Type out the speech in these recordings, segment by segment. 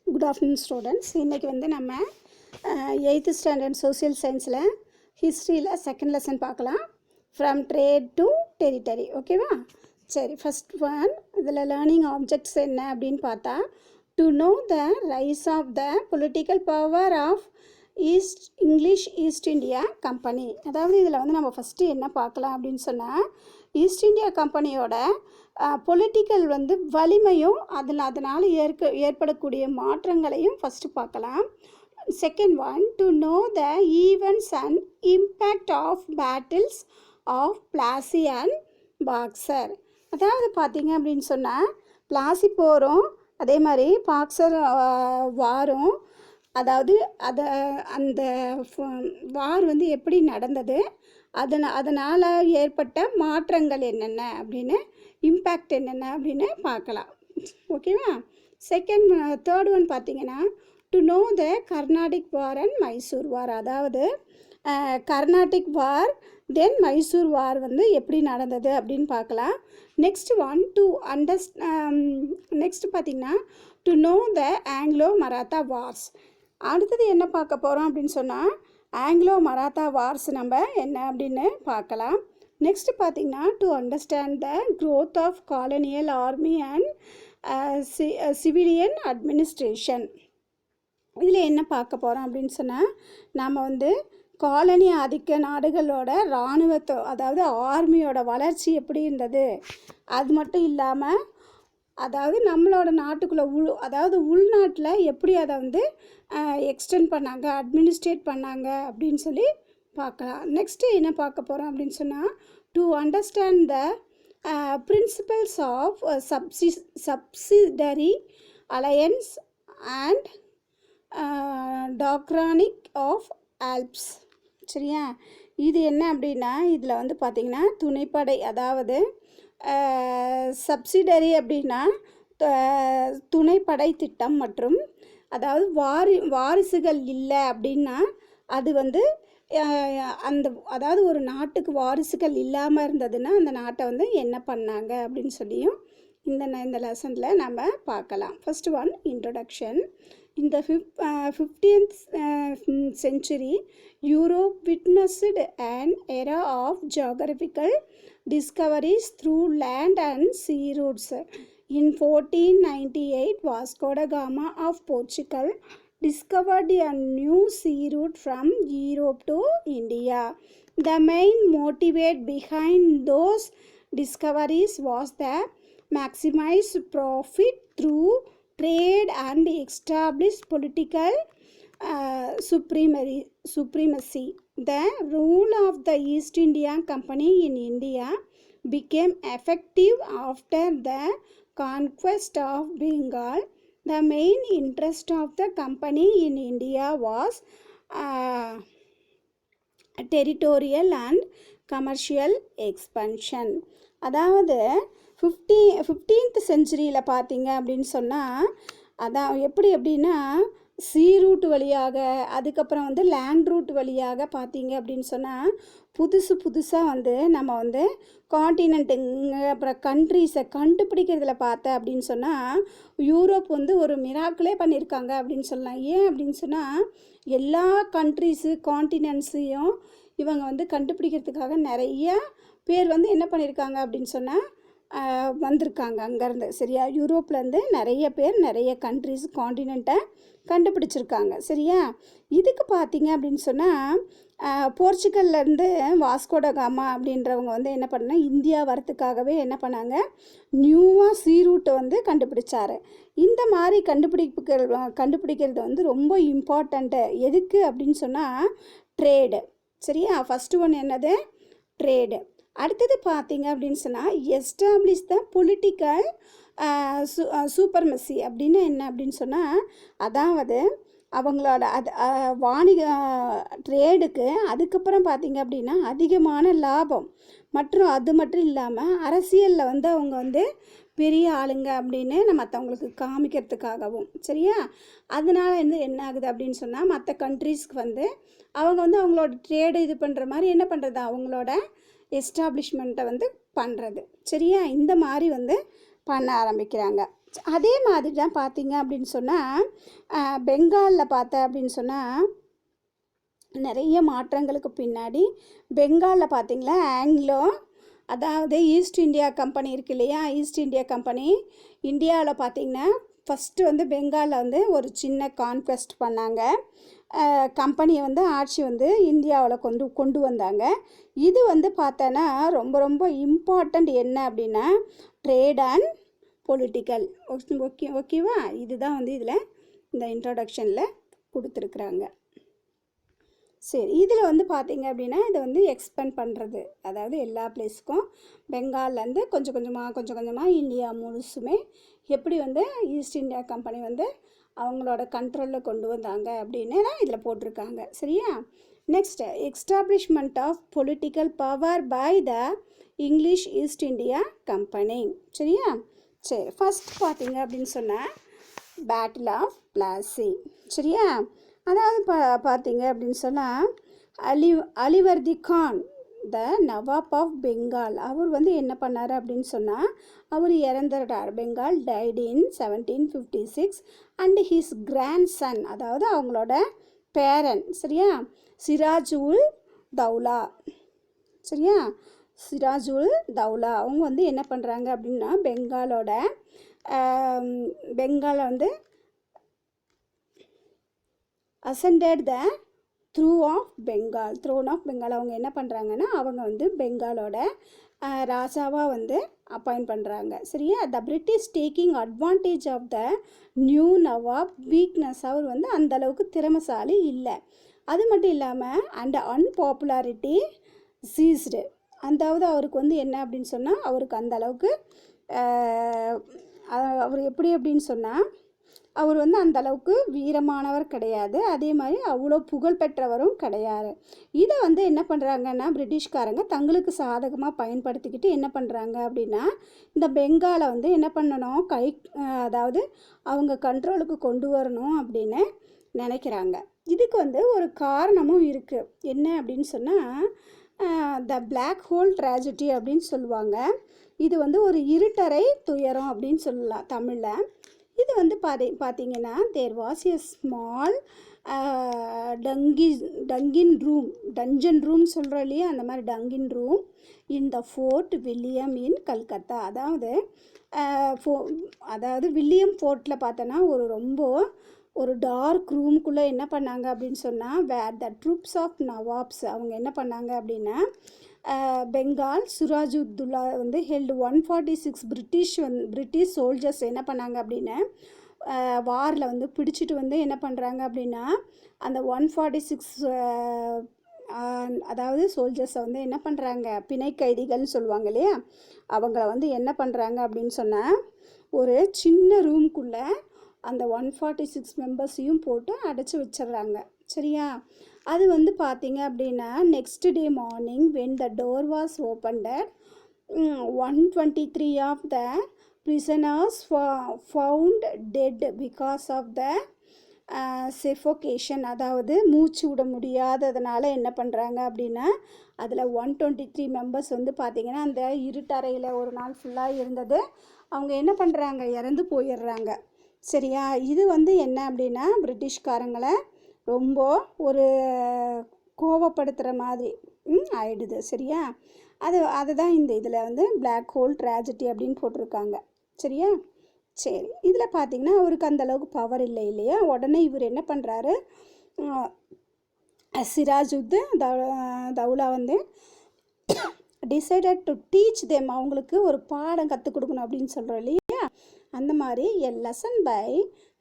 Good afternoon students. இன்னைக்கு வந்து நம்ம 8th ஸ்டாண்டர்ட் சோசியல் சயின்ஸில் ஹிஸ்ட்ரியில் செகண்ட் லெசன் பார்க்கலாம். From trade to territory. ஓகேவா? சரி, ஃபஸ்ட் ஒன் இதில் லேர்னிங் ஆப்ஜெக்ட்ஸ் என்ன அப்படின்னு பார்த்தா, to know the rise of the political power of English East India Company. அதாவது இதில் வந்து நம்ம ஃபஸ்ட்டு என்ன பார்க்கலாம் அப்படின்னு சொன்னால், ஈஸ்ட் இந்தியா கம்பெனியோட பொலிட்டிக்கல் வந்து வலிமையும் அதனால் ஏற்படக்கூடிய மாற்றங்களையும் ஃபஸ்ட்டு பார்க்கலாம். Second one, to know the events and impact of battles of Plassey and Buxar. அதாவது பார்த்தீங்க அப்படின்னு சொன்னால், பிளாசி போரும் அதே மாதிரி பாக்ஸர் வாரும், அதாவது அந்த வார் வந்து எப்படி நடந்தது, அதனால் ஏற்பட்ட மாற்றங்கள் என்னென்ன அப்படின்னு, இம்பேக்ட் என்னென்ன அப்படின்னு பார்க்கலாம். ஓகேவா? தேர்ட் ஒன் பார்த்தீங்கன்னா, to know the Carnatic war and Mysore war. அதாவது கர்நாடிக் வார் தென் மைசூர் வார் வந்து எப்படி நடந்தது அப்படின்னு பார்க்கலாம். நெக்ஸ்ட் ஒன் நெக்ஸ்ட் பார்த்திங்கன்னா, to know the Anglo Maratha Wars. அடுத்தது என்ன பார்க்க போகிறோம் அப்படின்னு சொன்னால், ஆங்கிலோ மராத்தா வார்ஸ் நம்ம என்ன அப்படின்னு பார்க்கலாம். நெக்ஸ்ட் பார்த்திங்கன்னா, to understand the growth of colonial army and civilian administration. இதில் என்ன பார்க்க போகிறோம் அப்படின்னு சொன்னால், நாம் வந்து காலனி ஆதிக்க நாடுகளோட இராணுவத்தோ அதாவது ஆர்மியோட வளர்ச்சி எப்படி இருந்தது, அது மட்டும் இல்லாமல் அதாவது நம்மளோட நாட்டுக்குள்ளே அதாவது உள்நாட்டில் எப்படி அதை வந்து எக்ஸ்டெண்ட் பண்ணாங்க, அட்மினிஸ்ட்ரேட் பண்ணாங்க அப்படின்னு சொல்லி பார்க்கலாம். நெக்ஸ்ட்டு என்ன பார்க்க போகிறோம் அப்படின்னு சொன்னால், to understand the principles of subsidiary alliance and doctrine of lapse. சரியா? இது என்ன அப்படின்னா, இதில் வந்து பார்த்திங்கன்னா துணைப்படை, அதாவது சப்சிடரி அப்படின்னா துணைப்படை திட்டம், மற்றும் அதாவது வாரிசுகள் இல்லை அப்படின்னா அது வந்து அதாவது ஒரு நாட்டுக்கு வாரிசுகள் இல்லாமல் இருந்ததுன்னா அந்த நாட்டை வந்து என்ன பண்ணாங்க அப்படின்னு சொல்லியும் இந்த லெசனில் நம்ம பார்க்கலாம். First one, introduction. In the 15th century, Europe witnessed an era of geographical discoveries through land and sea routes. In 1498, Vasco da Gama of Portugal discovered a new sea route from Europe to India. The main motive behind those discoveries was the maximized profit through trade and establish political supremacy. The rule of the East India Company in India became effective after the conquest of Bengal. The main interest of the company in India was territorial and commercial expansion. அதாவது 15th செஞ்சுரியில் பார்த்தீங்க அப்படின்னு சொன்னால், அதான் எப்படி எப்படின்னா சீ root வழியாக, அதுக்கப்புறம் வந்து லேண்ட் ரூட் வழியாக பார்த்தீங்க அப்படின்னு சொன்னால் புதுசாக வந்து நம்ம வந்து காண்டினென்ட்டுங்க அப்புறம் கண்ட்ரீஸை கண்டுபிடிக்கிறதுல பார்த்தேன் அப்படின்னு சொன்னால், யூரோப் வந்து ஒரு மிராக்கிளே பண்ணியிருக்காங்க அப்படின்னு சொல்லலாம். ஏன் அப்படின்னு சொன்னால், எல்லா காண்டினென்ட்ஸையும் இவங்க வந்து கண்டுபிடிக்கிறதுக்காக நிறைய பேர் வந்து என்ன பண்ணியிருக்காங்க அப்படின்னு சொன்னால் வந்திருக்காங்க அங்கேருந்து. சரியா? யூரோப்லேருந்து நிறைய பேர் நிறைய கண்ட்ரிஸ் காண்டினெண்ட்டை கண்டுபிடிச்சிருக்காங்க. சரியா? இதுக்கு பார்த்தீங்க அப்படின்னு சொன்னால், போர்ச்சுகல்லேருந்து வாஸ்கோ ட காமா அப்படின்றவங்க வந்து என்ன பண்ணால் இந்தியா வரத்துக்காகவே என்ன பண்ணாங்க, நியூவாக சீ ரூட்டை வந்து கண்டுபிடிச்சார். இந்த மாதிரி கண்டுபிடிக்கிறது வந்து ரொம்ப இம்பார்ட்டண்ட்டு. எதுக்கு அப்படின்னு சொன்னால், ட்ரேடு. சரியா? ஃபஸ்ட்டு ஒன்று என்னது, ட்ரேடு. அடுத்தது பார்த்தீங்க அப்படின்னு சொன்னால், எஸ்டாப்ளிஷ் த பொலிட்டிக்கல் சூப்பர்மசி அப்படின்னு என்ன அப்படின்னு சொன்னால், அதாவது அவங்களோட வாணிக ட்ரேடுக்கு அதுக்கப்புறம் பார்த்தீங்க அப்படின்னா அதிகமான லாபம், மற்றும் அது மட்டும் இல்லாமல் அரசியலில் வந்து அவங்க வந்து பெரிய ஆளுங்க அப்படின்னு மற்றவங்களுக்கு காமிக்கிறதுக்காகவும். சரியா? அதனால் வந்து என்ன ஆகுது அப்படின்னு சொன்னால், மற்ற கண்ட்ரீஸ்க்கு வந்து அவங்க வந்து அவங்களோட ட்ரேடு இது பண்ணுற மாதிரி என்ன பண்ணுறது, அவங்களோட எஸ்டாப்ளிஷ்மெண்ட்டை வந்து பண்ணுறது. சரியா? இந்த மாதிரி வந்து பண்ண ஆரம்பிக்கிறாங்க. அதே மாதிரி தான் பார்த்தீங்க அப்படின்னு சொன்னால் பெங்காலில் பார்த்த அப்படின்னு சொன்னால் நிறைய மாற்றங்களுக்கு பின்னாடி பெங்காலில் பார்த்தீங்களா ஆங்கிலோ அதாவது ஈஸ்ட் இந்தியா கம்பெனி இருக்கு இல்லையா, ஈஸ்ட் இந்தியா கம்பெனி இந்தியாவில் பார்த்திங்கன்னா ஃபஸ்ட்டு வந்து பெங்காலில் வந்து ஒரு சின்ன கான்குவெஸ்ட் பண்ணாங்க. கம்பெனியை வந்து ஆட்சி வந்து இந்தியாவில் கொண்டு வந்தாங்க. இது வந்து பார்த்தோன்னா ரொம்ப ரொம்ப இம்பார்ட்டண்ட் என்ன அப்படின்னா ட்ரேட் அண்ட் பொலிட்டிக்கல். ஓகேவா, இதுதான் வந்து இதில் இந்த இன்ட்ரோடக்ஷனில் கொடுத்துருக்குறாங்க. சரி, இதில் வந்து பார்த்திங்க அப்படின்னா இதை வந்து எக்ஸ்பேண்ட் பண்ணுறது, அதாவது எல்லா பிளேஸுக்கும் பெங்கால்லேருந்து கொஞ்சம் கொஞ்சமாக இந்தியா முழுசுமே எப்படி வந்து ஈஸ்ட் இந்தியா கம்பெனி வந்து அவங்களோட கண்ட்ரோலில் கொண்டு வந்தாங்க அப்படின்னு தான் இதில் போட்டிருக்காங்க. சரியா, next establishment of political power by the English East India Company. சரியா, சரி, ஃபஸ்ட் பார்த்திங்க அப்படின்னு சொன்னால் பேட்டில் ஆஃப் பிளாசி. சரியா, அதாவது பார்த்தீங்க அப்படின்னு சொன்னால் அலிவர்தி கான் த நவாப் ஆஃப் பெங்கால் அவர் வந்து என்ன பண்ணார் அப்படின்னு சொன்னால் அவர் இறந்துட்டார். Bengal died in 1756 and his grandson, அதாவது அவங்களோட பேரன். சரியா, சிராஜுல் தௌலா. சரியா, சிராஜுல் தௌலா அவங்க வந்து என்ன பண்ணுறாங்க அப்படின்னா பெங்காலை வந்து ascended the throne of Bengal. அவங்க என்ன பண்ணுறாங்கன்னா அவங்க வந்து பெங்காலோட ராஜாவாக வந்து அப்பாயிண்ட் பண்ணுறாங்க. சரியா, the British taking advantage of the new nawab weakness, அவர் வந்து அந்தளவுக்கு திறமைசாலி இல்லை. அது மட்டும் இல்லாமல் அண்ட் அன்பாப்புலாரிட்டி சீஸ்டு, அதாவது அவருக்கு வந்து என்ன அப்படின்னு சொன்னால் அவருக்கு அந்தளவுக்கு அவர் எப்படி அப்படின்னு சொன்னால் அவர் வந்து அந்தளவுக்கு வீரமானவர் கிடையாது, அதே மாதிரி அவ்வளோ புகழ் பெற்றவரும் கிடையாது. இதை வந்து என்ன பண்ணுறாங்கன்னா பிரிட்டிஷ்காரங்க தங்களுக்கு சாதகமாக பயன்படுத்திக்கிட்டு என்ன பண்ணுறாங்க அப்படின்னா இந்த பெங்காலை வந்து என்ன பண்ணணும் அதாவது அவங்க கண்ட்ரோலுக்கு கொண்டு வரணும் அப்படின்னு நினைக்கிறாங்க. இதுக்கு வந்து ஒரு காரணமும் இருக்குது. என்ன அப்படின்னு சொன்னால் த பிளாக் ஹோல் ட்ராஜடி அப்படின்னு சொல்லுவாங்க. இது வந்து ஒரு இருட்டறை துயரம் அப்படின்னு சொல்லலாம் தமிழில். இது வந்து பார்த்தீங்கன்னா there was a small dungeon room சொல்கிறோம் இல்லையா, அந்த மாதிரி dungeon room in the fort William in Calcutta. அதாவது வில்லியம் ஃபோர்ட்டில் பார்த்தோன்னா ஒரு டார்க் ரூமுக்குள்ளே என்ன பண்ணாங்க அப்படின்னு சொன்னால் வேர் த ட்ரூப்ஸ் ஆஃப் நவாப்ஸ் அவங்க என்ன பண்ணாங்க அப்படின்னா பெங்கால் சிராஜுத்தௌலா வந்து ஹெல்டு 146 பிரிட்டிஷ் சோல்ஜர்ஸ் என்ன பண்ணாங்க அப்படின்னா வாரில் வந்து பிடிச்சிட்டு வந்து என்ன பண்ணுறாங்க அப்படின்னா அந்த 146 அதாவது சோல்ஜர்ஸை வந்து என்ன பண்ணுறாங்க பிணை கைதிகள்னு சொல்லுவாங்க இல்லையா, அவங்கள வந்து என்ன பண்ணுறாங்க அப்படின்னு சொன்னால் ஒரு சின்ன ரூம்குள்ளே அந்த 146 மெம்பர்ஸையும் போட்டு அடைச்சி வச்சிடுறாங்க. சரியா, அது வந்து பார்த்தீங்க அப்படின்னா next day morning when the door was opened 123 of the prisoners found dead because of the suffocation, அதாவது மூச்சு விட முடியாததுனால என்ன பண்ணுறாங்க அப்படின்னா அதில் 123 மெம்பர்ஸ் வந்து பார்த்திங்கன்னா அந்த இருட்டறையில் ஒரு நாள் ஃபுல்லாக இருந்தது அவங்க என்ன பண்ணுறாங்க இறந்து போயிடுறாங்க. சரியா, இது வந்து என்ன அப்படின்னா பிரிட்டிஷ்காரங்களை ரொம்ப ஒரு கோவப்படுத்துகிற மாதிரி ஆயிடுது. சரியா, அதுதான் இந்த இதில் வந்து பிளாக் ஹோல் ட்ராஜடி அப்படின்னு போட்டிருக்காங்க. சரியா, சரி, இதில் பார்த்திங்கன்னா அவருக்கு அந்தளவுக்கு பவர் இல்லை இல்லையா, உடனே இவர் என்ன பண்ணுறாரு சிராஜுத்தௌலா வந்து டிசைடட் டு டீச் தெம், அவங்களுக்கு ஒரு பாடம் கற்றுக் கொடுக்கணும் அப்படின்னு சொல்கிறோம் இல்லையா, அந்த மாதிரி a lesson by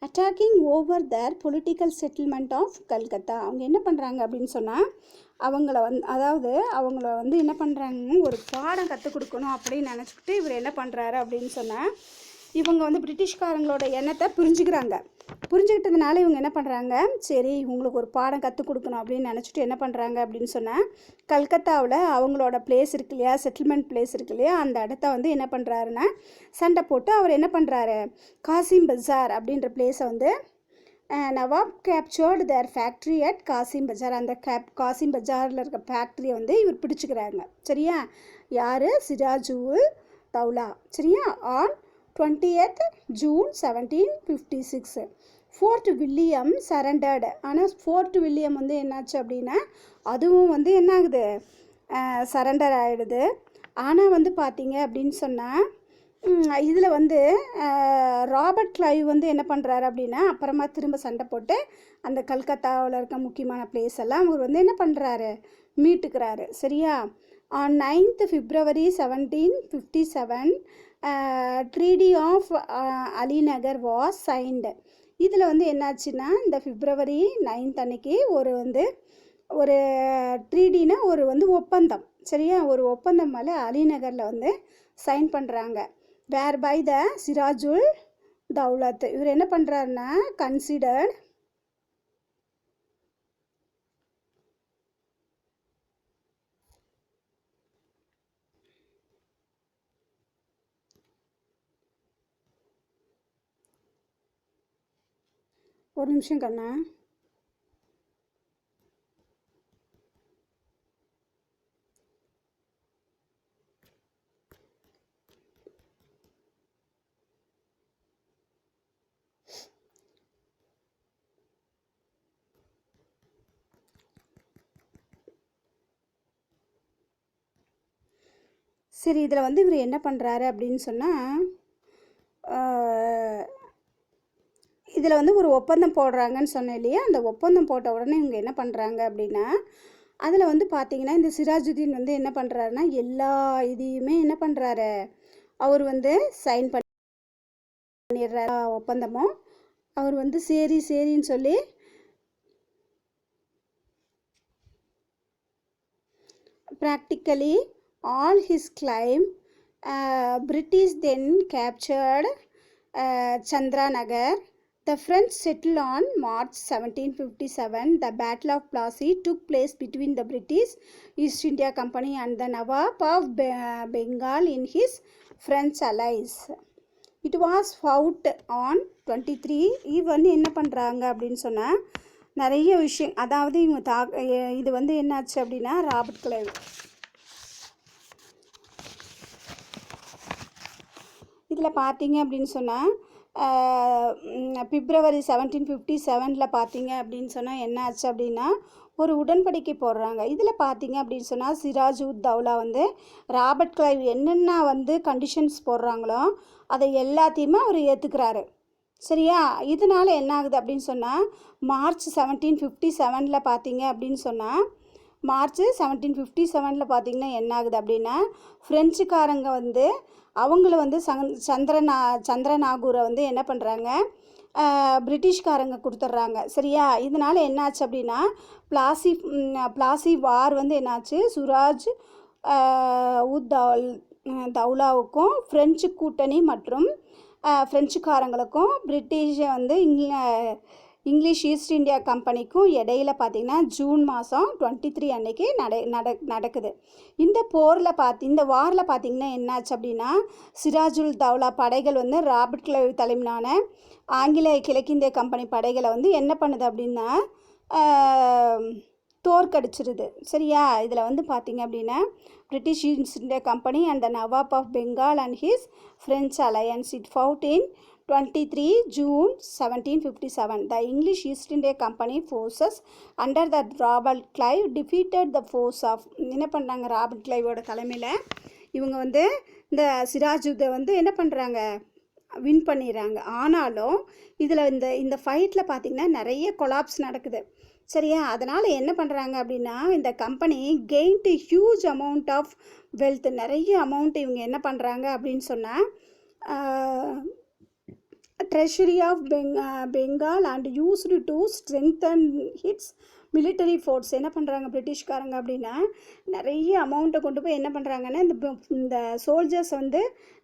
attacking over their political settlement of Calcutta. அவங்க என்ன பண்ணுறாங்க அப்படின்னு சொன்னால் அவங்கள வந்து என்ன பண்ணுறாங்க ஒரு பாடம் கற்றுக் கொடுக்கணும் அப்படின்னு நினச்சிக்கிட்டு இவர் என்ன பண்ணுறாரு அப்படின்னு சொன்னால் இவங்க வந்து பிரிட்டிஷ்காரங்களோட எண்ணத்தை புரிஞ்சுக்கிட்டதுனால இவங்க என்ன பண்ணுறாங்க சரி இவங்களுக்கு ஒரு பாடம் கற்றுக் கொடுக்கணும் அப்படின்னு நினச்சிட்டு என்ன பண்ணுறாங்க அப்படின்னு சொன்னால் கல்கத்தாவில் அவங்களோட பிளேஸ் இருக்கு இல்லையா, செட்டில்மெண்ட் பிளேஸ் இருக்கு இல்லையா, அந்த இடத்த வந்து என்ன பண்ணுறாருன்னா சண்டை போட்டு அவர் என்ன பண்ணுறாரு காசிம் பஜார் அப்படின்ற பிளேஸை வந்து nawab captured their factory at Kasim Bazar, அந்த காசிம் பஜாரில் இருக்க ஃபேக்ட்ரியை வந்து இவர் பிடிச்சிக்கிறாங்க. சரியா, யார் சிராஜுல் தௌலா. சரியா, on 20th June 1756. Fort William surrendered. ஆனால் ஃபோர்ட் வில்லியம் வந்து என்னாச்சு அப்படின்னா அதுவும் வந்து என்ன ஆகுது, சரண்டர் ஆகிடுது. ஆனால் வந்து பார்த்தீங்க அப்படின்னு சொன்னால் இதில் வந்து ராபர்ட் கிளைவ் வந்து என்ன பண்ணுறாரு அப்படின்னா அப்புறமா திரும்ப சண்டை போட்டு அந்த கல்கத்தாவில் இருக்க முக்கியமான பிளேஸ் எல்லாம் அவர் வந்து என்ன பண்ணுறாரு, மீட்டுக்கிறாரு. சரியா? On 9th February 1757 treaty of Alinagar was signed. இதில் வந்து என்னாச்சுன்னா இந்த February 9th அன்னைக்கு ஒரு ட்ரீடினா ஒரு வந்து ஒப்பந்தம், சரியா, ஒரு ஒப்பந்தம் மேலே அலிநகரில் வந்து சைன் பண்ணுறாங்க. வேர் பை த சிராஜுல் தௌலத். இவர் என்ன பண்ணுறாருன்னா கன்சிடர்ட் ஒரு நிமிஷம் கண்ணா. சரி, இதில் வந்து இவர் என்ன பண்ணுறாரு அப்படின்னு சொன்னால் இதில் வந்து ஒரு ஒப்பந்தம் போடுறாங்கன்னு சொன்னேன் இல்லையா, அந்த ஒப்பந்தம் போட்ட உடனே இவங்க என்ன பண்ணுறாங்க அப்படின்னா அதில் வந்து பார்த்திங்கன்னா இந்த சிராஜுதீன் வந்து என்ன பண்ணுறாருன்னா எல்லா இதையுமே என்ன பண்ணுறாரு, அவர் வந்து சைன் பண்ணிடுறாரு ஒப்பந்தமும். அவர் வந்து சரின்னு சொல்லி practically all his claim. British then captured Chandranagar. The French settled on March 1757. The Battle of Plassey took place between the British East India Company and the Nawab of Bengal in his French allies. It was fought on 23. இவன் என்ன பண்ணுறாங்க அப்படின்னு சொன்னால் நிறைய விஷயம், அதாவது இவங்க இது வந்து என்னாச்சு அப்படின்னா ராபர்ட் கிளைவ் இதில் பார்த்தீங்க அப்படின்னு சொன்னால் February 1757 பார்த்தீங்க அப்படின்னு சொன்னால் என்ன ஆச்சு அப்படின்னா ஒரு உடன்படிக்கை போடுறாங்க. இதில் பார்த்தீங்க அப்படின்னு சொன்னால் சிராஜ் உத் தௌலா வந்து ராபர்ட் கிளைவ் என்னென்ன வந்து கண்டிஷன்ஸ் போடுறாங்களோ அதை எல்லாத்தையுமே அவர் ஏற்றுக்கிறாரு. சரியா? இதனால் என்ன ஆகுது அப்படின்னு சொன்னால் மார்ச் 1757 பார்த்தீங்க அப்படின்னு சொன்னால் மார்ச் 1757 பார்த்தீங்கன்னா என்ன ஆகுது அப்படின்னா ஃப்ரெஞ்சுக்காரங்க வந்து அவங்கள வந்து சந்திரநாகூரை வந்து என்ன பண்ணுறாங்க, பிரிட்டிஷ்காரங்க கொடுத்துட்றாங்க. சரியா? இதனால் என்னாச்சு அப்படின்னா பிளாசி வார் வந்து என்னாச்சு, சுராஜ் உத் தௌலாவுக்கும் ஃப்ரெஞ்சு கூட்டணி மற்றும் ஃப்ரெஞ்சுக்காரங்களுக்கும் பிரிட்டிஷ் வந்து இங்கிலீஷ் ஈஸ்ட் இந்தியா கம்பெனிக்கும் இடையில பார்த்திங்கன்னா ஜூன் மாதம் 23 அன்னைக்கு நடக்குது. இந்த வாரில் பார்த்திங்கன்னா என்னாச்சு அப்படின்னா சிராஜுல் தௌலா படைகள் வந்து ராபர்ட் கிளைவ் தலைமையிலான ஆங்கில கிழக்கிந்திய கம்பெனி படைகளை வந்து என்ன பண்ணுது அப்படின்னா தோற்கடிச்சிருது. சரியா? இதில் வந்து பார்த்திங்க அப்படின்னா British East India company and the nawab of Bengal and his French alliance. It fought in 23 June 1757. The English East India Company forces under the Robert Clive defeated the force of என்ன பண்ணுறாங்க, ராபர்ட் கிளைவோட தலைமையில் இவங்க வந்து இந்த சிராஜுதை வந்து என்ன பண்ணுறாங்க, வின் பண்ணிடுறாங்க. ஆனாலும் இதில் இந்த ஃபைட்டில் பார்த்திங்கன்னா நிறைய கொலாப்ஸ் நடக்குது. சரியா? அதனால் என்ன பண்ணுறாங்க அப்படின்னா இந்த company gained huge amount of wealth, நிறைய அமௌண்ட் இவங்க என்ன பண்ணுறாங்க அப்படின்னு சொன்னால் treasury of Bengal and used to strengthen its military force. என்ன பண்ணுறாங்க பிரிட்டிஷ்காரங்க அப்படின்னா நிறைய அமௌண்ட்டை கொண்டு போய் என்ன பண்ணுறாங்கன்னா இந்த சோல்ஜர்ஸ் வந்து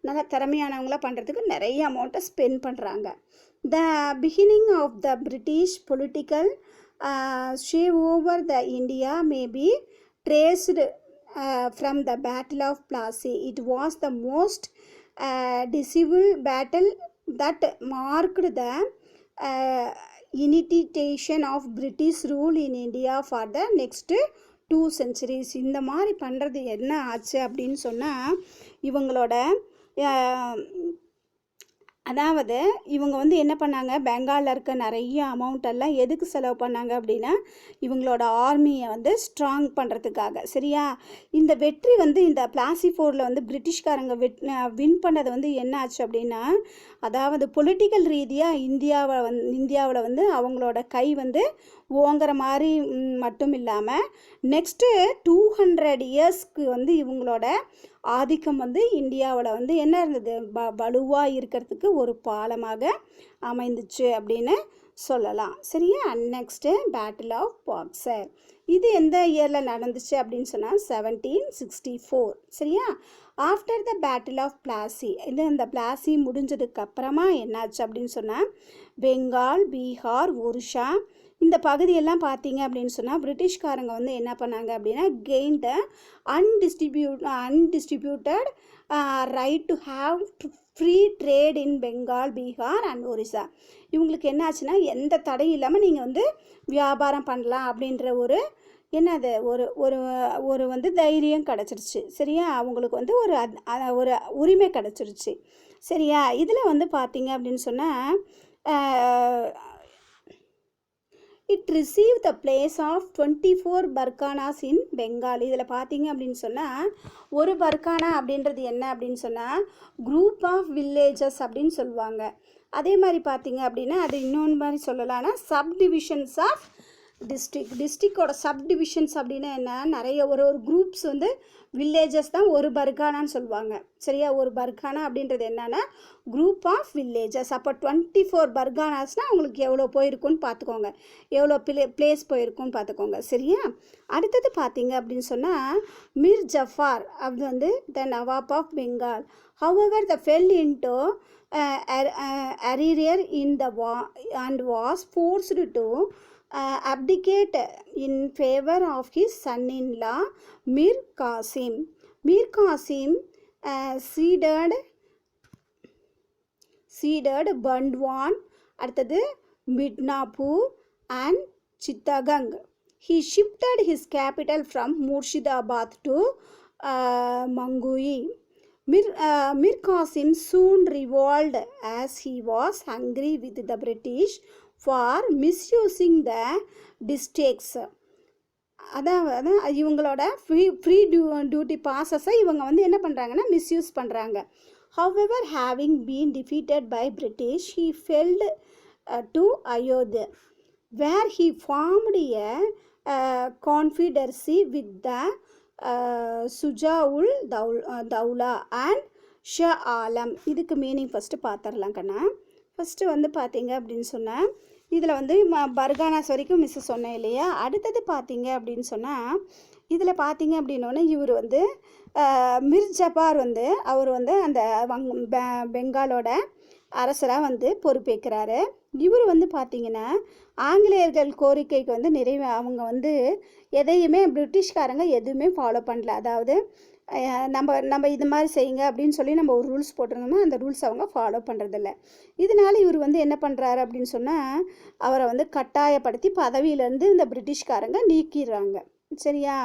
நல்லா திறமையானவங்களாக பண்ணுறதுக்கு நிறைய அமௌண்ட்டை ஸ்பெண்ட் பண்ணுறாங்க. The beginning of the British political shave over the India may be traced from the Battle of Plassey. It was the most decisive battle that marked the initiation of British rule in India for the next 2 centuries. இந்த மாதிரி பண்ணுறது என்ன ஆச்சு அப்படின்னு சொன்னால் இவங்களோட அதாவது இவங்க வந்து என்ன பண்ணாங்க, பெங்காலில் இருக்க நிறைய அமௌண்ட்டெல்லாம் எதுக்கு செலவு பண்ணாங்க அப்படின்னா இவங்களோட ஆர்மியை வந்து ஸ்ட்ராங் பண்ணுறதுக்காக. சரியா, இந்த வெற்றி வந்து இந்த பிளாசி ஃபோரில் வந்து பிரிட்டிஷ்காரங்க வின் பண்ணது வந்து என்ன ஆச்சு அப்படின்னா, அதாவது பொலிட்டிக்கல் ரீதியாக இந்தியாவில் வந்து அவங்களோட கை வந்து ஓங்குற மாதிரி மட்டும் இல்லாமல் நெக்ஸ்ட்டு 200 இயர்ஸ்க்கு வந்து இவங்களோட ஆதிக்கம் வந்து இந்தியாவில் வந்து என்ன இருந்தது, வலுவாக இருக்கிறதுக்கு ஒரு பாலமாக அமைந்துச்சு அப்படின்னு சொல்லலாம். சரியா, நெக்ஸ்ட்டு பேட்டில் ஆஃப் பாக்சர். இது எந்த இயரில் நடந்துச்சு அப்படின்னு சொன்னால் 1764. சரியா, after the battle of Plassey. இந்த பிளாசி முடிஞ்சதுக்கு அப்புறமா என்னாச்சு அப்படின்னு சொன்னால் பெங்கால், பீகார், ஒரிஷா இந்த பகுதியெல்லாம் பார்த்தீங்க அப்படின்னு சொன்னால் பிரிட்டிஷ்காரங்க வந்து என்ன பண்ணாங்க அப்படின்னா gain the undistributed right to have free trade in Bengal, Bihar and Orissa. இவங்களுக்கு என்னாச்சுன்னா எந்த தடையும் இல்லாமல் நீங்கள் வந்து வியாபாரம் பண்ணலாம் அப்படின்ற ஒரு என்னது ஒரு ஒரு ஒரு வந்து தைரியம் கிடச்சிருச்சு. சரியா, அவங்களுக்கு வந்து ஒரு உரிமை கிடச்சிருச்சு. சரியா, இதில் வந்து பார்த்தீங்க அப்படின்னு சொன்னால் it receive the place of 24 Parganas in Bengal. இதில் பார்த்தீங்க அப்படின்னு சொன்னால் ஒரு பர்கானா அப்படின்றது என்ன அப்படின்னு சொன்னால் குரூப் ஆஃப் வில்லேஜஸ் அப்படின்னு சொல்லுவாங்க. அதே மாதிரி பார்த்தீங்க அப்படின்னா அது இன்னொன்று மாதிரி சொல்லலாம்னா சப்டிவிஷன்ஸ் ஆஃப் டிஸ்ட்ரிக்டோட சப்டிவிஷன்ஸ் அப்படின்னா என்ன, நிறைய ஒரு குரூப்ஸ் வந்து வில்லேஜஸ் தான் ஒரு பர்கானான்னு சொல்லுவாங்க. சரியா, ஒரு பர்கானா அப்படின்றது என்னன்னா குரூப் ஆஃப் வில்லேஜஸ். அப்போ 24 பர்கானாஸ்னால் அவங்களுக்கு எவ்வளோ போயிருக்குன்னு பார்த்துக்கோங்க, எவ்வளோ பிளேஸ் போயிருக்குன்னு பார்த்துக்கோங்க. சரியா, அடுத்தது பார்த்தீங்க அப்படின்னு சொன்னால் மிர் ஜஃபார் அது வந்து the nawab of Bengal. However the fell into arrear in the war and was forced to abdicate in favor of his son-in-law Mir Qasim. Mir Qasim ceded Burdwan, அடுத்தது Midnapore and Chittagong. He shifted his capital from Murshidabad to Mangui. Mir Qasim soon revolted as he was angry with the British for misusing the districts. அதாவது இவங்களோட free duty பாசஸை இவங்க வந்து என்ன பண்ணுறாங்கன்னா misuse பண்ணுறாங்க. However, having been defeated by British, he fled to Ayodhya, where he formed a confederacy with the Shujaul Daula and Shah Alam. இதுக்கு meaning first பார்த்துடலாம் கண்ணா. First வந்து பார்த்தீங்க அப்படின்னு சொன்னால் இதில் வந்து பர்கானாஸ் வரைக்கும் மிஸ் சொன்னேன் இல்லையா. அடுத்தது பார்த்தீங்க அப்படின்னு சொன்னால் இதில் பார்த்தீங்க அப்படின்னோடனே இவர் வந்து மிர் ஜபார் வந்து அவர் வந்து அந்த பெங்காலோட அரசராக வந்து பொறுப்பேற்கிறாரு. இவர் வந்து பார்த்திங்கன்னா ஆங்கிலேயர்கள் கோரிக்கைக்கு வந்து அவங்க வந்து எதையுமே பிரிட்டிஷ்காரங்க எதுவுமே ஃபாலோ பண்ணல. அதாவது நம்ம இது மாதிரி செய்யுங்க அப்படின்னு சொல்லி நம்ம ஒரு ரூல்ஸ் போட்டிருந்தோம்னா அந்த ரூல்ஸ் அவங்க ஃபாலோ பண்ணுறதில்ல. இதனால் இவர் வந்து என்ன பண்ணுறாரு அப்படின்னு சொன்னால் அவரை வந்து கட்டாயப்படுத்தி பதவியிலேருந்து இந்த பிரிட்டிஷ்காரங்க நீக்கிடுறாங்க. சரியா,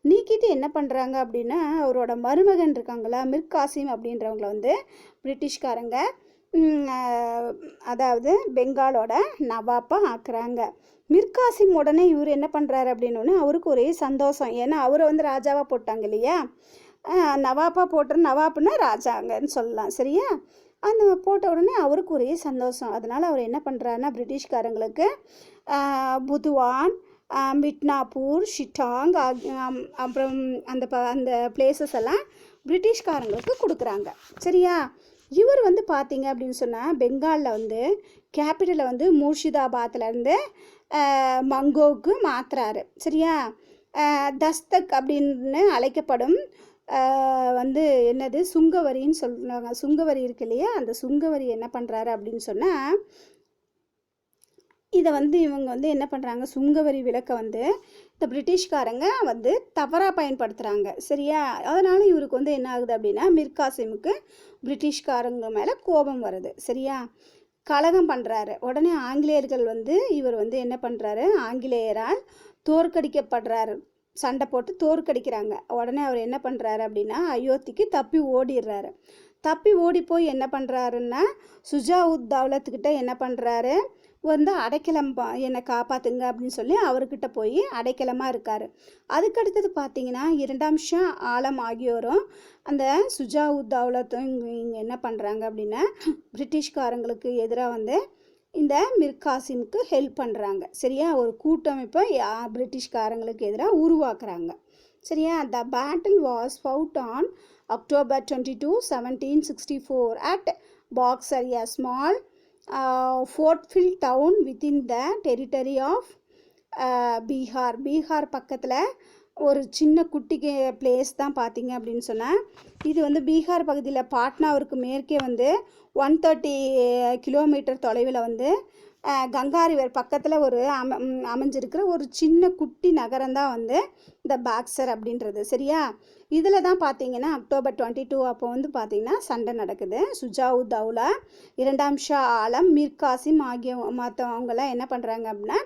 நீக்கிட்டு என்ன பண்ணுறாங்க அப்படின்னா அவரோட மருமகன் இருக்காங்களா மிர் காசிம் அப்படின்றவங்கள வந்து பிரிட்டிஷ்காரங்க அதாவது பெங்காலோட நவாப்பாக ஆக்குறாங்க. மிர் காசிம் உடனே இவர் என்ன பண்ணுறாரு அப்படின்னோடனே அவருக்கு ஒரே சந்தோஷம். ஏன்னா அவரை வந்து ராஜாவாக போட்டாங்க இல்லையா, நவாப்பாக போட்டுற நவாப்புன்னா ராஜாங்கன்னு சொல்லலாம். சரியா, அந்த போட்ட உடனே அவருக்கு ஒரே சந்தோஷம். அதனால் அவர் என்ன பண்ணுறாருன்னா பிரிட்டிஷ்காரங்களுக்கு புதுவான், மிட்னாப்பூர், ஷிட்டாங் அப்புறம் அந்த பிளேசஸ் எல்லாம் பிரிட்டிஷ்காரங்களுக்கு கொடுக்குறாங்க. சரியா, இவர் வந்து பார்த்தீங்க அப்படின்னு சொன்னால் பெங்காலில் வந்து கேபிட்டலை வந்து முர்ஷிதாபாத்லேருந்து மங்கோவுக்கு மாற்றுறாரு. சரியா, தஸ்தக் அப்படின்னு அழைக்கப்படும் வந்து என்னது சுங்கவரின்னு சொல்கிறாங்க. சுங்கவரி இருக்கு இல்லையா, அந்த சுங்கவரி என்ன பண்ணுறாரு அப்படின்னு சொன்னால் இதை வந்து இவங்க வந்து என்ன பண்ணுறாங்க சுங்கவரி விலக்கை வந்து இந்த பிரிட்டிஷ்காரங்க வந்து தவறாக பயன்படுத்துகிறாங்க. சரியா, அதனால் இவருக்கு வந்து என்ன ஆகுது அப்படின்னா மிர் காசிமுக்கு பிரிட்டிஷ்காரங்க மேலே கோபம் வருது. சரியா, கலகம் பண்ணுறாரு. உடனே ஆங்கிலேயர்கள் வந்து இவர் வந்து என்ன பண்ணுறாரு ஆங்கிலேயரால் தோற்கடிக்கப்படுறாரு. சண்டை போட்டு தோற்கடிக்கிறாங்க. உடனே அவர் என்ன பண்ணுறாரு அப்படின்னா அயோத்திக்கு தப்பி ஓடிடுறாரு. தப்பி ஓடி போய் என்ன பண்ணுறாருன்னா சுஜாவுத் தௌலத்துக்கிட்ட என்ன பண்ணுறாரு, வந்து அடைக்கலம் என்னை காப்பாற்றுங்க அப்படின்னு சொல்லி அவர்கிட்ட போய் அடைக்கலமாக இருக்கார். அதுக்கடுத்தது பார்த்தீங்கன்னா 2ஆம் ஷா ஆலம் ஆகியோரும் அந்த சுஜாவுத் தௌலத்தும் இங்கே என்ன பண்ணுறாங்க அப்படின்னா பிரிட்டிஷ்காரங்களுக்கு எதிராக வந்து இந்த மிர் காசிமுக்கு ஹெல்ப் பண்ணுறாங்க. சரியா, ஒரு கூட்டமைப்பை பிரிட்டிஷ்காரங்களுக்கு எதிராக உருவாக்குறாங்க. சரியா, the battle was fought on October 22, 1764 at Boxer, a small fort-filled town within the territory of Bihar. Bihar பக்கத்தில் ஒரு சின்ன குட்டி பிளேஸ் தான் பார்த்தீங்க அப்படின்னு சொன்னால் இது வந்து பீகார் பகுதியில் பாட்னாவிற்கு மேற்கே வந்து 130 கிலோமீட்டர் தொலைவில் வந்து கங்கா ரிவர் பக்கத்தில் ஒரு அமைஞ்சிருக்கிற ஒரு சின்ன குட்டி நகரம் தான் வந்து இந்த பாக்ஸர் அப்படின்றது. சரியா, இதில் தான் பார்த்தீங்கன்னா October 22 அப்போ வந்து பார்த்தீங்கன்னா சண்டை நடக்குது. சுஜாவுத் தௌலா, 2ஆம் ஷா ஆலம், மிர் காசிம் ஆகிய மற்றவங்களாம் என்ன பண்ணுறாங்க அப்படின்னா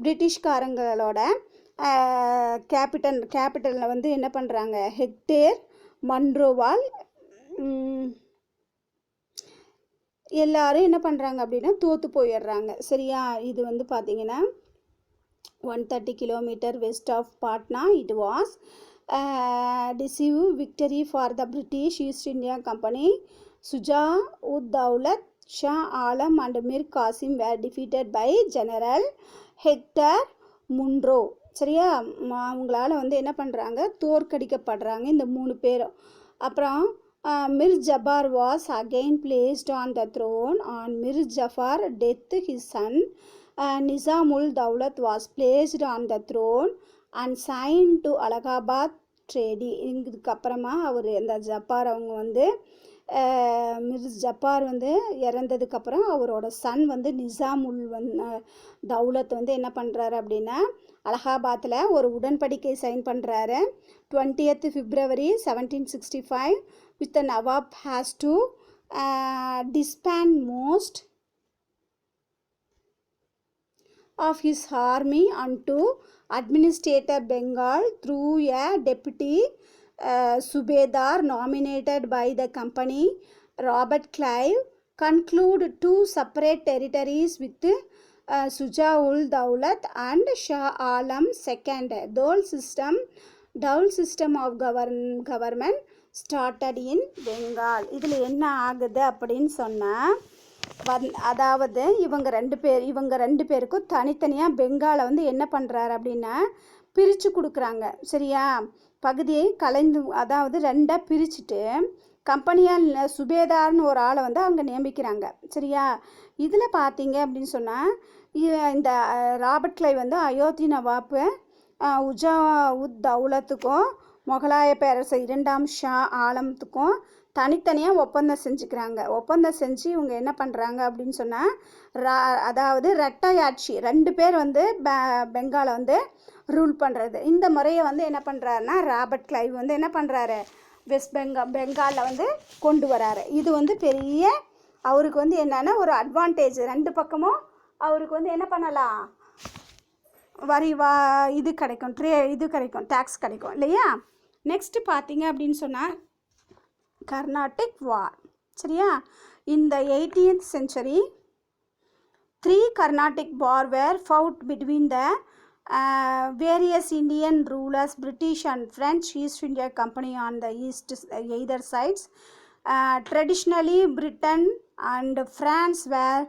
பிரிட்டிஷ்காரங்களோட கேபிட்டலில் வந்து என்ன பண்ணுறாங்க, ஹெக்டேர் மன்ரோவால் எல்லாரும் என்ன பண்ணுறாங்க அப்படின்னா தோற்று போயிடுறாங்க. சரியா, இது வந்து பார்த்தீங்கன்னா 130 kilometre west of Patna. It was decisive victory for the British East India Company. Suja-ud-Daulat, Shah Alam and Mir Qasim were defeated by General Hector Munro. சரியா, அவங்களால வந்து என்ன பண்ணுறாங்க, தோற்கடிக்கப்படுறாங்க இந்த 3 பேரும். அப்புறம் Mir Jafar was again placed on the throne. On Mir Jafar death, his son Nizamul Daulat was placed on the throne and signed to Allahabad treaty. இதுக்கப்புறமா அவர் அந்த ஜப்பார் அவங்க வந்து மிர் ஜப்பார் வந்து இறந்ததுக்கப்புறம் அவரோட சன் வந்து நிசாமுல் தௌலத் வந்து என்ன பண்ணுறாரு அப்படின்னா அலகாபாத்தில் ஒரு உடன்படிக்கை சைன் பண்ணுறாரு. 20th February 1765 with the Nawab has to disband most of his army and to administer Bengal through a deputy Subedar nominated by the company. Robert Clive conclude 2 separate territories with Suja-ul-Daulat and Shah Alam II. Dual system of government started in Bengal. இதில் என்ன ஆகுது அப்படின்னு சொன்னால் அதாவது இவங்க ரெண்டு பேருக்கும் தனித்தனியாக பெங்காலை வந்து என்ன பண்ணுறாரு அப்படின்னா பிரித்து கொடுக்குறாங்க. சரியா, பகுதியை கலைந்து அதாவது 2ஆக பிரிச்சுட்டு கம்பெனியால் சுபேதார்னு ஒரு ஆளை வந்து அவங்க நியமிக்கிறாங்க. சரியா, இதில் பார்த்தீங்க அப்படின்னு சொன்னால் இந்த ராபர்ட் கிளைவ் வந்து அயோத்தி நவாப்பு உஜாவுத் தௌலத்துக்கும் முகலாய பேரரசு 2ஆம் ஷா ஆலத்துக்கும் தனித்தனியாக ஒப்பந்தம் செஞ்சுக்கிறாங்க. ஒப்பந்தம் செஞ்சு இவங்க என்ன பண்ணுறாங்க அப்படின்னு சொன்னால் அதாவது ரெட்டையாட்சி 2 பேர் வந்து பெங்காலை வந்து ரூல் பண்ணுறது. இந்த முறையை வந்து என்ன பண்ணுறாருன்னா ராபர்ட் கிளைவ் வந்து என்ன பண்ணுறாரு வெஸ்ட் பெங்காலில் வந்து கொண்டு வராரு. இது வந்து பெரிய அவருக்கு வந்து என்னென்னா ஒரு அட்வான்டேஜ். 2 பக்கமும் அவருக்கு வந்து என்ன பண்ணலாம், வரி இது கிடைக்கும், இது கிடைக்கும், டேக்ஸ் கிடைக்கும் இல்லையா. நெக்ஸ்ட்டு பார்த்தீங்க அப்படின்னு சொன்னால் கர்நாடிக் வார். சரியா, இந்த 18th century 3 Carnatic war were fought between the various Indian rulers, British and French East India Company on the either sides. Traditionally Britain and France were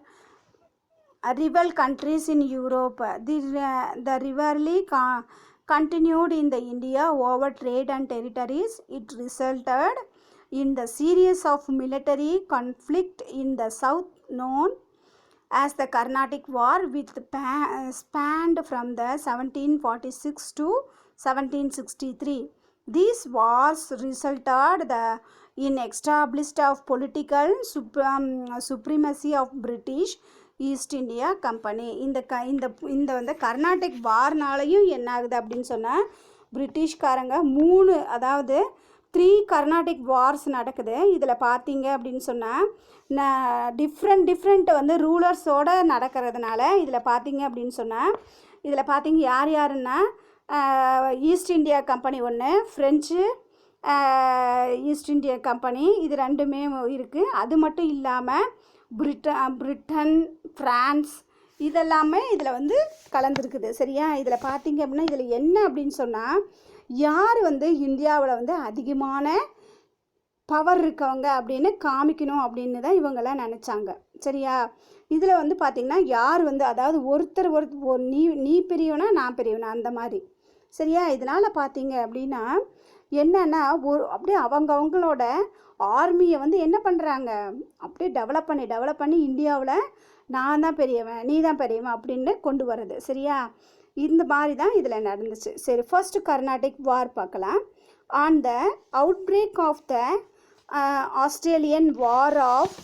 rival countries in Europe. The rivalry continued in the India over trade and territories. It resulted in the series of military conflict in the south known as the Carnatic War, which spanned from the 1746 to 1763. These wars resulted in established of political supremacy of British East India company. இந்த வந்து கர்நாடிக் வார்னாலையும் என்ன ஆகுது அப்படின்னு சொன்னால் பிரிட்டிஷ்காரங்க 3 அதாவது 3 Carnatic Wars நடக்குது. இதில் பார்த்தீங்க அப்படின்னு சொன்னால் டிஃப்ரெண்ட் வந்து ரூலர்ஸோடு நடக்கிறதுனால இதில் பார்த்தீங்க அப்படின்னு சொன்னால் இதில் பார்த்தீங்க யாருன்னா ஈஸ்ட் இந்தியா கம்பெனி ஒன்று, ஃப்ரெஞ்சு ஈஸ்ட் இந்தியா கம்பெனி, இது ரெண்டுமே இருக்குது. அது மட்டும் இல்லாமல் பிரிட்டன், ஃப்ரான்ஸ் இதெல்லாமே இதில் வந்து கலந்துருக்குது. சரியா? இதில் பார்த்தீங்க அப்படின்னா இதில் என்ன அப்படின்னு சொன்னால், யார் வந்து இந்தியாவில் வந்து அதிகமான பவர் இருக்கவங்க அப்படின்னு காமிக்கணும் அப்படின்னு தான் இவங்கெல்லாம் நினச்சாங்க. சரியா? இதில் வந்து பார்த்திங்கன்னா யார் வந்து, அதாவது ஒருத்தர் நீ பெரியவனா நான் பெரியவனா அந்த மாதிரி. சரியா? இதனால் பார்த்தீங்க அப்படின்னா என்னென்னா அப்படியே அவங்களோட ஆர்மியை வந்து என்ன பண்ணுறாங்க, அப்படியே டெவலப் பண்ணி இந்தியாவில் நான் தான் பெரியவன் நீ தான் பெரியவன் அப்படின்னு கொண்டு வர்றது. சரியா? இந்த மாதிரி தான் இதில் நடந்துச்சு. சரி, ஃபர்ஸ்ட் கர்நாடிக் வார் பார்க்கலாம். On the outbreak of the Australian war of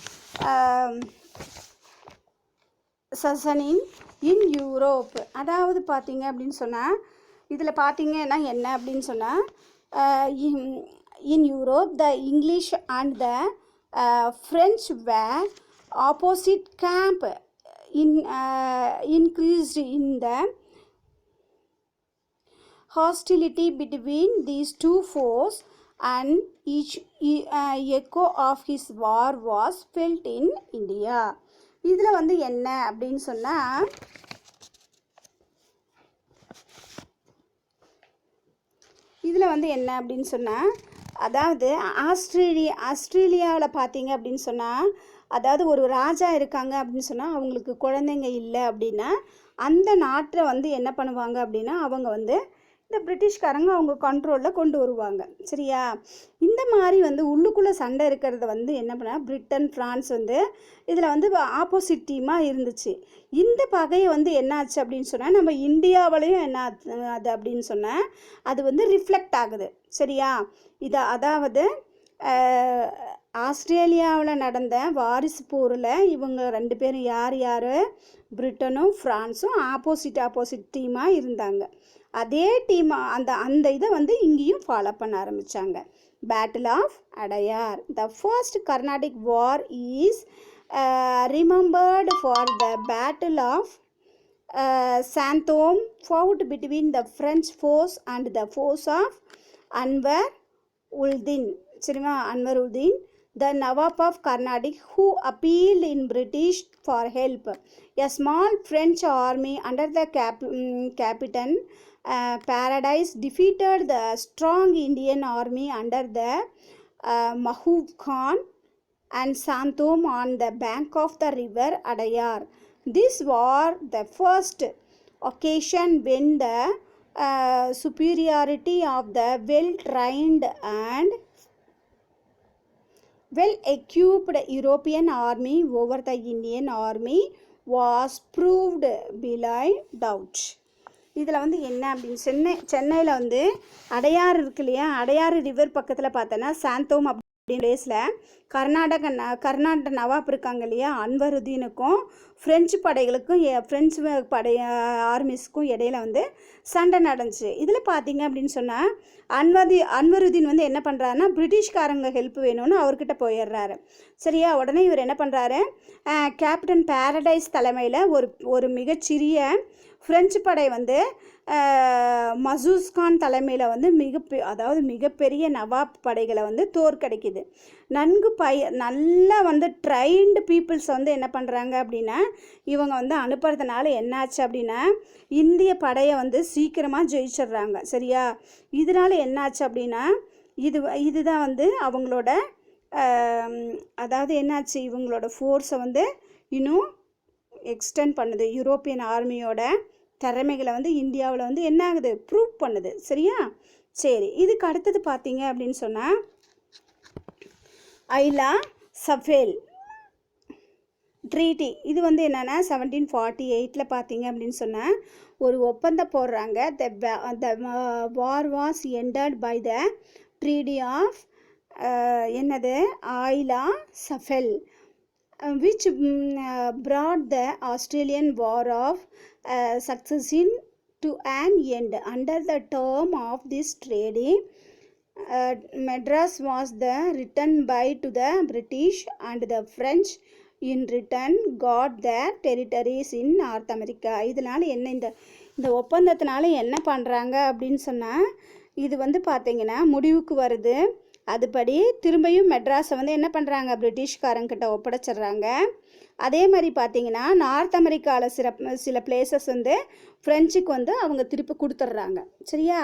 succession in Europe. அதாவது பார்த்தீங்க அப்படின்னு சொன்னால் இதில் பார்த்தீங்கன்னா என்ன அப்படின்னு சொன்னால், in Europe the English and the French were opposite camp increased in the hostility between these two forces, and each echo of his war was felt in India. இதில் வந்து என்ன அப்படின்னு சொன்னால், இதில் வந்து என்ன அப்படின்னு சொன்னால், அதாவது ஆஸ்திரேலியாவில் பார்த்தீங்க அப்படின்னு சொன்னால், அதாவது ஒரு ராஜா இருக்காங்க அப்படின்னு சொன்னால் அவங்களுக்கு குழந்தைங்க இல்லை அப்படின்னா அந்த நாட்டை வந்து என்ன பண்ணுவாங்க அப்படின்னா அவங்க வந்து இந்த பிரிட்டிஷ்காரங்க அவங்க கண்ட்ரோலில் கொண்டு வருவாங்க. சரியா? இந்த மாதிரி வந்து உள்ளுக்குள்ளே சண்டை இருக்கிறத வந்து என்ன பண்ணால் பிரிட்டன், ஃப்ரான்ஸ் வந்து இதில் வந்து ஆப்போசிட் டீமாக இருந்துச்சு. இந்த பகையை வந்து என்னாச்சு அப்படின்னு சொன்னால் நம்ம இந்தியாவிலையும் என்ன அது அப்படின்னு சொன்னால் அது வந்து ரிஃப்ளெக்ட் ஆகுது. சரியா? அதாவது ஆஸ்திரேலியாவில் நடந்த வாரிசு போரில் இவங்க ரெண்டு பேரும் யார் பிரிட்டனும் ஃப்ரான்ஸும் ஆப்போசிட் டீமாக இருந்தாங்க. அதே டீம் அந்த இதை வந்து இங்கேயும் ஃபாலோ பண்ண ஆரம்பித்தாங்க. Battle of Adyar. The first Carnatic war is remembered for the Battle of Santhome fought between the French force and the force of Anwar Uddin. சரிமா? Anwar Uddin, the Nawab of Carnatic, who appealed in British for help. A small French army under the Captain Paradise defeated the strong Indian army under the Mahbub Khan and Santhome on the bank of the river Adayar. This was the first occasion when the superiority of the well-trained and well-equipped European army over the Indian army was proved beyond doubt. இதில் வந்து என்ன அப்படின்னு சென்னையில் வந்து அடையாறு இருக்கு இல்லையா, Adyar river பக்கத்தில் பார்த்தோன்னா சாந்தோம் அப்படின்ற பிளேஸில் கர்நாடக நவாப் இருக்காங்க இல்லையா, அன்வருதீனுக்கும் ஃப்ரெஞ்சு படைகளுக்கும் ஃப்ரெஞ்சு ஆர்மிஸ்க்கும் இடையில வந்து சண்டை நடந்துச்சு. இதில் பார்த்தீங்க அப்படின்னு சொன்னால் அன்வருதீன் வந்து என்ன பண்ணுறாருன்னா பிரிட்டிஷ்காரங்க ஹெல்ப் வேணும்னு அவர்கிட்ட போயிடுறாரு. சரியா? உடனே இவர் என்ன பண்ணுறாரு, கேப்டன் பேரடைஸ் தலைமையில் ஒரு மிகச்சிறிய ஃப்ரெஞ்சு படை வந்து மசூஸ்கான் தலைமையில் வந்து மிகப்பெரிய நவாப் படைகளை வந்து தோற்கடிக்குது. நல்லா வந்து ட்ரைன்டு பீப்புள்ஸ் வந்து என்ன பண்ணுறாங்க அப்படின்னா இவங்க வந்து அனுப்புறதுனால என்னாச்சு அப்படின்னா இந்திய படையை வந்து சீக்கிரமாக ஜெயிச்சிடுறாங்க. சரியா? இதனால் என்னாச்சு அப்படின்னா இதுதான் வந்து அவங்களோட அதாவது என்னாச்சு இவங்களோட ஃபோர்ஸை வந்து இன்னும் எக்ஸ்டெண்ட் பண்ணுது. யூரோப்பியன் ஆர்மியோட திறமைகளை வந்து இந்தியாவில் வந்து என்ன ஆகுது, ப்ரூவ் பண்ணுது. சரியா? சரி, இதுக்கு அடுத்தது பார்த்தீங்க அப்படின்னு சொன்னால் ஐலா சஃபேல் ட்ரீட்டி. இது வந்து என்னென்னா 1748 பார்த்தீங்க அப்படின்னு சொன்னால் ஒரு ஒப்பந்தம் போடுறாங்க. The war was ended by the treaty of என்னது ஐலா சஃபேல், which brought the Australian War of Succession to an end. Under the term of this treaty, Madras was the return by to the British, and the French in return got their territories in North America. இதனால் என்ன இந்த ஒப்பந்தத்தினால என்ன பண்ணுறாங்க அப்படின்னு சொன்னால் இது வந்து பார்த்திங்கன்னா முடிவுக்கு வருது. அதுபடி திரும்பியும் மெட்ராஸை வந்து என்ன பண்ணுறாங்க, பிரிட்டிஷ்காரங்கிட்ட ஒப்படைச்சிட்றாங்க. அதே மாதிரி பார்த்திங்கன்னா நார்த் அமெரிக்காவில் சில பிளேசஸ் வந்து ஃப்ரெஞ்சுக்கு வந்து அவங்க திருப்பி கொடுத்துட்றாங்க. சரியா?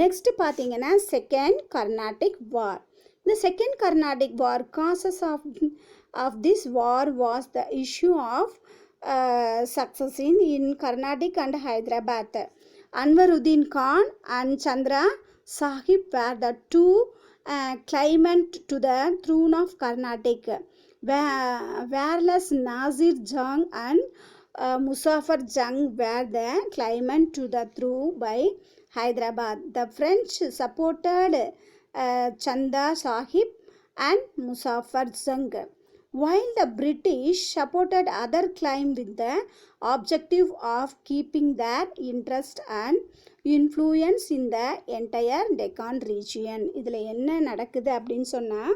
நெக்ஸ்ட்டு பார்த்திங்கன்னா செகண்ட் கர்நாடிக் வார். இந்த second Carnatic war causes of this war was the issue of success in Carnatic and Hyderabad. Anwaruddin Khan and Chandra Sahib were the two claimant to the throne of Carnatic, whereas Nazir Jung and Muzaffar Jung were the claimant to the throne by Hyderabad. The French supported Chanda Sahib and Muzaffar Jung, while the British supported other claim with the objective of keeping their interest and influence in the entire Deccan region. இதில் என்ன நடக்குது அப்படின்னு சொன்னால்,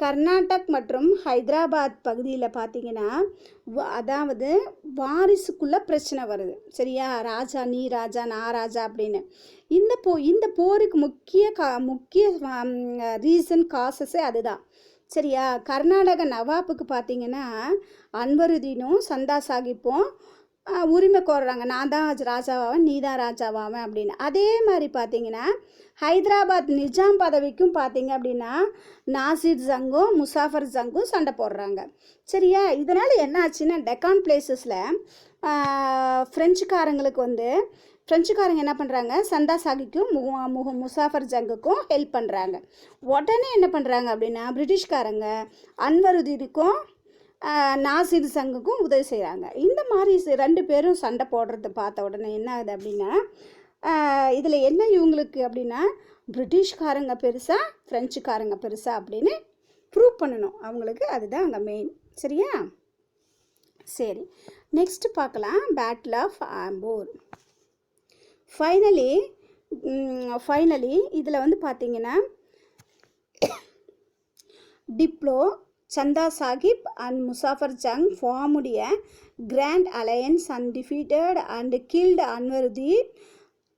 கர்நாடக் மற்றும் ஹைதராபாத் பகுதியில் பார்த்திங்கன்னா அதாவது வாரிசுக்குள்ளே பிரச்சனை வருது. சரியா? ராஜா நீ ராஜா நான் ராஜா அப்படின்னு. இந்த போருக்கு முக்கிய ரீசன் காசஸே அதுதான். சரியா? கர்நாடக நவாப்புக்கு பார்த்திங்கன்னா அன்வருதீனும் சந்தா சாஹிப்பும் உரிமை கோர்றாங்க, நான் தான் ராஜாவாவேன் நீ தான் ராஜாவாவேன் அப்படின்னு. அதே மாதிரி பார்த்திங்கன்னா ஹைதராபாத் நிஜாம் பதவிக்கும் பார்த்திங்க அப்படின்னா நாசிர் ஜங்கும் முசாஃபர் ஜங்கும் சண்டை போடுறாங்க. சரியா? இதனால் என்ன ஆச்சுன்னா டெக்கான் பிளேசஸில் ஃப்ரெஞ்சுக்காரங்க என்ன பண்ணுறாங்க, சந்தா சாஹிக்கும் முசாஃபர் ஜங்குக்கும் ஹெல்ப் பண்ணுறாங்க. உடனே என்ன பண்ணுறாங்க அப்படின்னா பிரிட்டிஷ்காரங்க அன்வருதீனுக்கும் நாசிர் ஜங்குக்கும் உதவி செய்கிறாங்க. இந்த மாதிரி 2 பேரும் சண்டை போடுறது பார்த்த உடனே என்ன ஆகுது அப்படின்னா, இதில் என்ன இவங்களுக்கு அப்படின்னா பிரிட்டிஷ்காரங்க பெருசா ஃப்ரெஞ்சுக்காரங்க பெருசா அப்படின்னு ப்ரூவ் பண்ணணும் அவங்களுக்கு. அதுதான் அங்கே மெயின். சரியா? சரி, நெக்ஸ்ட் பார்க்கலாம் பேட்டில் ஆஃப் ஆம்பூர். ஃபைனலி இதில் வந்து பார்த்திங்கன்னா Dupleix Chanda Sahib and Muzaffar Jang formed a grand alliance and defeated and killed Anwaruddin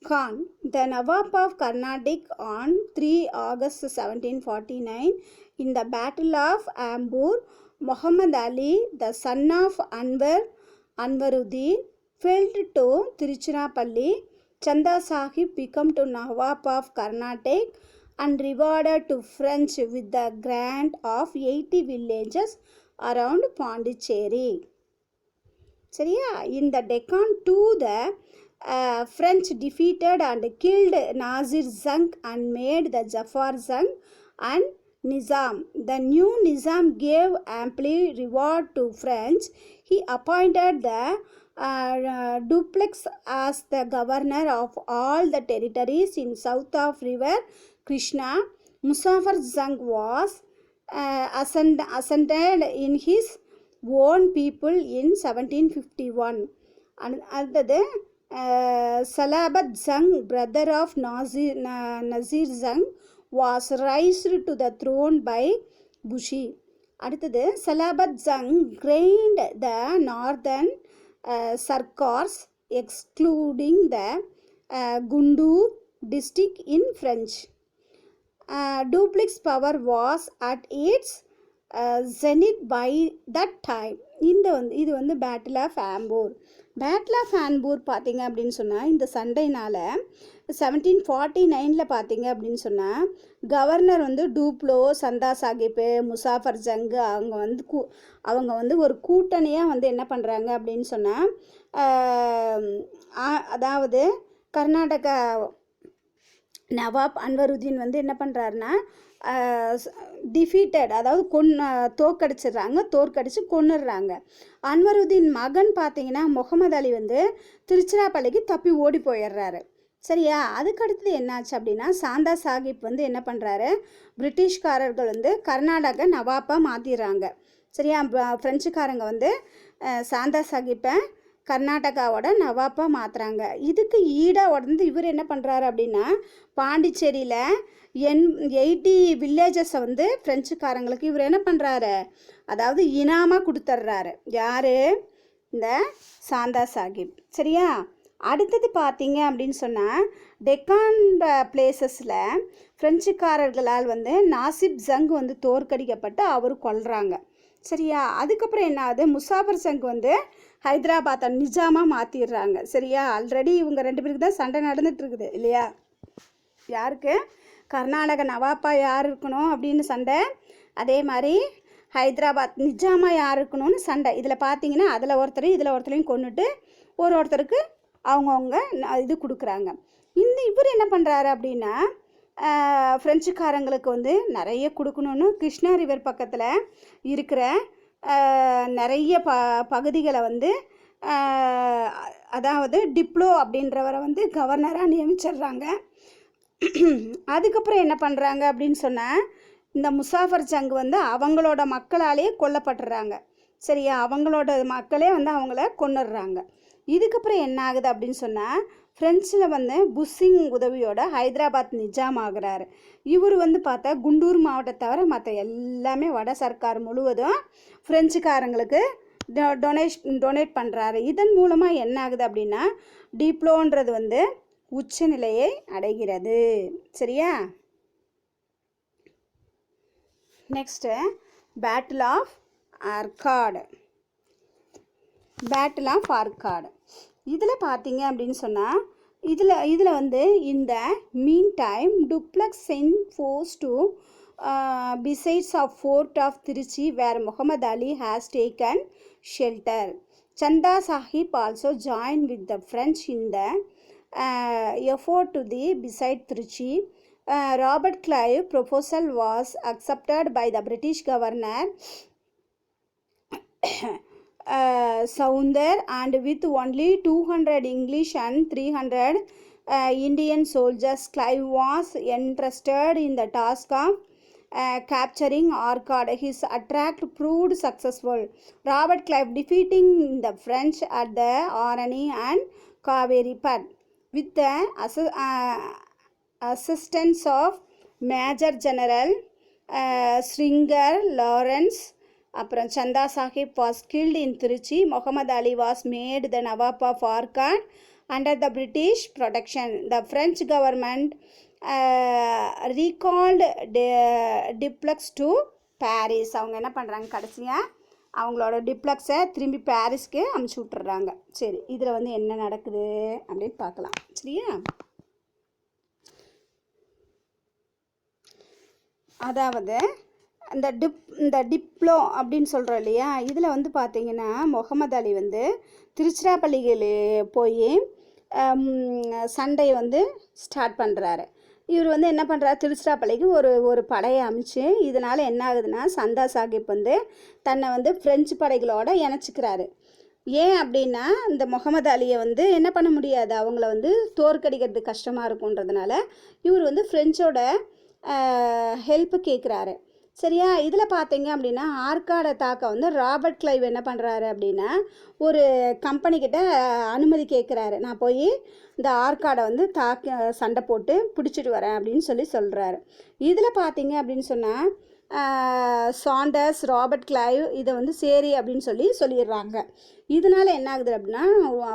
Khan, the Nawab of Carnatic, on 3 August 1749. In the Battle of Ambur, Muhammad Ali, the son of Anwaruddin, fled to Tiruchirappalli. Chanda Sahib became to Nawab of Carnatic and rewarded to French with the grant of 80 villages around Pondicherry. சரியா? In the Deccan too, the French defeated and killed Nazir Jung and made the Jafar Jung and Nizam. The new Nizam gave ample reward to French. He appointed the Dupleix as the governor of all the territories in south of river Krishna. Muzaffar Jung was ascended in his own people in 1751. அடுத்தது Salabat Jung, brother of Nazir Jung, was raised to the throne by Bushi. அடுத்தது Salabat Jung gained the northern Sarkars, excluding the Gundur district in French. Dupleix power was at its zenith by that time. இது வந்து battle of Ambur. Battle of Ambur பார்த்திங்க அப்படின்னு சொன்னால் இந்த சண்டைனால் 1749 பார்த்திங்க அப்படின்னு சொன்னால் கவர்னர் வந்து டூப்ளோ, சந்தா சாஹிப்பு, முசாஃபர் ஜங்கு அவங்க வந்து ஒரு கூட்டணியாக வந்து என்ன பண்ணுறாங்க அப்படின்னு சொன்னால் அதாவது கர்நாடகா நவாப் அன்வருதீன் வந்து என்ன பண்ணுறாருன்னா டிஃபீட்டட், அதாவது தோற்கடிச்சு கொன்னுடுறாங்க. அன்வருதீன் மகன் பார்த்திங்கன்னா முகமது அலி வந்து திருச்சிராப்பள்ளிக்கு தப்பி ஓடி போயிடுறாரு. சரியா? அதுக்கடுத்தது என்னாச்சு அப்படின்னா சாந்தா சாஹிப் வந்து என்ன பண்ணுறாரு, பிரிட்டிஷ்காரர்கள் வந்து கர்நாடக நவாப்பாக மாற்றிடுறாங்க. சரியா? ஃப்ரெஞ்சுக்காரங்க வந்து சாந்தா சாஹிப்பை கர்நாடகாவோட நவாப்பாக மாற்றுறாங்க. இதுக்கு ஈடாக உடனே இவர் என்ன பண்ணுறாரு அப்படின்னா பாண்டிச்சேரியில் 80 வில்லேஜஸை வந்து ஃப்ரெஞ்சுக்காரங்களுக்கு இவர் என்ன பண்ணுறாரு, அதாவது இனாமாக கொடுத்துட்றாரு. யார்? இந்த சாந்தா சாஹிப். சரியா? அடுத்தது பார்த்தீங்க அப்படின்னு சொன்னால் டெக்கான் பிளேசஸில் ஃப்ரெஞ்சுக்காரர்களால் வந்து நாசிப் ஜங் வந்து தோற்கடிக்கப்பட்டு அவர் கொல்றாங்க. சரியா? அதுக்கப்புறம் என்ன ஆகுது, முசாஃபர் ஜங் வந்து ஹைதராபாத்தை நிஜாமாக மாற்றிடுறாங்க. சரியா? ஆல்ரெடி இவங்க 2 பேருக்கு தான் சண்டை நடந்துட்டு இருக்குது இல்லையா? யாருக்கு? கர்நாடக நவாப்பா யார் இருக்கணும் அப்படின்னு சண்டை, அதே மாதிரி ஹைதராபாத் நிஜாமா யார் இருக்கணும்னு சண்டை. இதில் பார்த்தீங்கன்னா அதில் ஒருத்தரையும் கொண்டுட்டு ஒருத்தருக்கு அவங்கவுங்க இது கொடுக்குறாங்க. இவர் என்ன பண்ணுறாரு அப்படின்னா ஃப்ரெஞ்சுக்காரங்களுக்கு வந்து நிறைய கொடுக்கணுன்னு கிருஷ்ணா ரிவர் பக்கத்தில் இருக்கிற நிறைய பகுதிகளை வந்து அதாவது டிப்ளோ அப்படின்றவரை வந்து கவர்னராக நியமிச்சிடுறாங்க. அதுக்கப்புறம் என்ன பண்ணுறாங்க அப்படின்னு சொன்னால் இந்த முசாஃபர் ஜங் வந்து அவங்களோட மக்களாலே கொல்லப்பட்டுறாங்க. சரியா? அவங்களோட மக்களே வந்து அவங்கள கொன்னுடுறாங்க. இதுக்கப்புறம் என்ன ஆகுது அப்படின்னு சொன்னால் ஃப்ரெஞ்சில் வந்து புஷிங் உதவியோட ஹைதராபாத் நிஜாம் ஆகிறாரு. இவர் வந்து பார்த்தா குண்டூர் மாவட்டத்தை தவிர மற்ற எல்லாமே வட சர்க்கார் முழுவதும் ஃப்ரெஞ்சுக்காரங்களுக்கு டொனேட் பண்ணுறாரு. இதன் மூலமாக என்ன ஆகுது அப்படின்னா டிப்ளோன்றது வந்து உச்சநிலையை அடைகிறது. சரியா? Next battle of Arcot. Battle of Arcot இதில் பார்த்தீங்க அப்படின்னு சொன்னால் இதில் வந்து இந்த meantime Dupleix sent forces to besides of fort of Trichy where Muhammad Ali has taken shelter. Chanda Sahib also joined with the French in the effort to the beside Trichy. Robert Clive proposal was accepted by the British governor Sounder, and with only 200 English and 300 Indian soldiers, Clive was entrusted in the task of capturing Arcad. His attack proved successful. Robert Clive defeating the French at the Arani and Kaveri Pad with the assistance of Major General Sringer Lawrence. அப்புறம் சந்தா Sahib was killed in Trichy. Muhammad Ali was made the Nawab of Arcad under the British protection. The French government recalled Dupleix to Paris. அவங்க என்ன பண்ணுறாங்க, கடைசியாக அவங்களோட டிப்ளக்ஸை திரும்பி பாரிஸ்க்கு அமுச்சு விட்டுறாங்க. சரி, இதில் வந்து என்ன நடக்குது அப்படின்னு பார்க்கலாம். சரியா? அதாவது இந்த டிப்ளோ அப்படின்னு சொல்கிறோம் இல்லையா, இதில் வந்து பார்த்திங்கன்னா முகமது அலி வந்து திருச்சிராப்பள்ளியில் போய் சண்டையை வந்து ஸ்டார்ட் பண்ணுறாரு. இவர் வந்து என்ன பண்ணுறாரு, திருச்சிராப்பள்ளிக்கு ஒரு படையை அமைச்சு, இதனால் என்ன ஆகுதுன்னா சந்தா சாஹிப் வந்து தன்னை வந்து ஃப்ரெஞ்சு படைகளோடு இணைச்சிக்கிறாரு. ஏன் அப்படின்னா இந்த முகமது அலியை வந்து என்ன பண்ண முடியாது, அவங்கள வந்து தோற்கடிக்கிறது கஷ்டமாக இருக்குன்றதுனால இவர் வந்து ஃப்ரெஞ்சோட ஹெல்ப்பு கேட்குறாரு. சரியா? இதில் பார்த்தீங்க அப்படின்னா ஆர்காடை தாக்க வந்து ராபர்ட் கிளைவ் என்ன பண்ணுறாரு அப்படின்னா ஒரு கம்பெனிக்கிட்ட அனுமதி கேட்குறாரு. நான் போய் இந்த ஆர்காடை வந்து சண்டை போட்டு பிடிச்சிட்டு வரேன் அப்படின்னு சொல்கிறாரு. இதில் பார்த்தீங்க அப்படின்னு சொன்னால் சாண்டர்ஸ், ராபர்ட் கிளைவ் இதை வந்து சரி அப்படின்னு சொல்லிடுறாங்க. இதனால் என்ன ஆகுது அப்படின்னா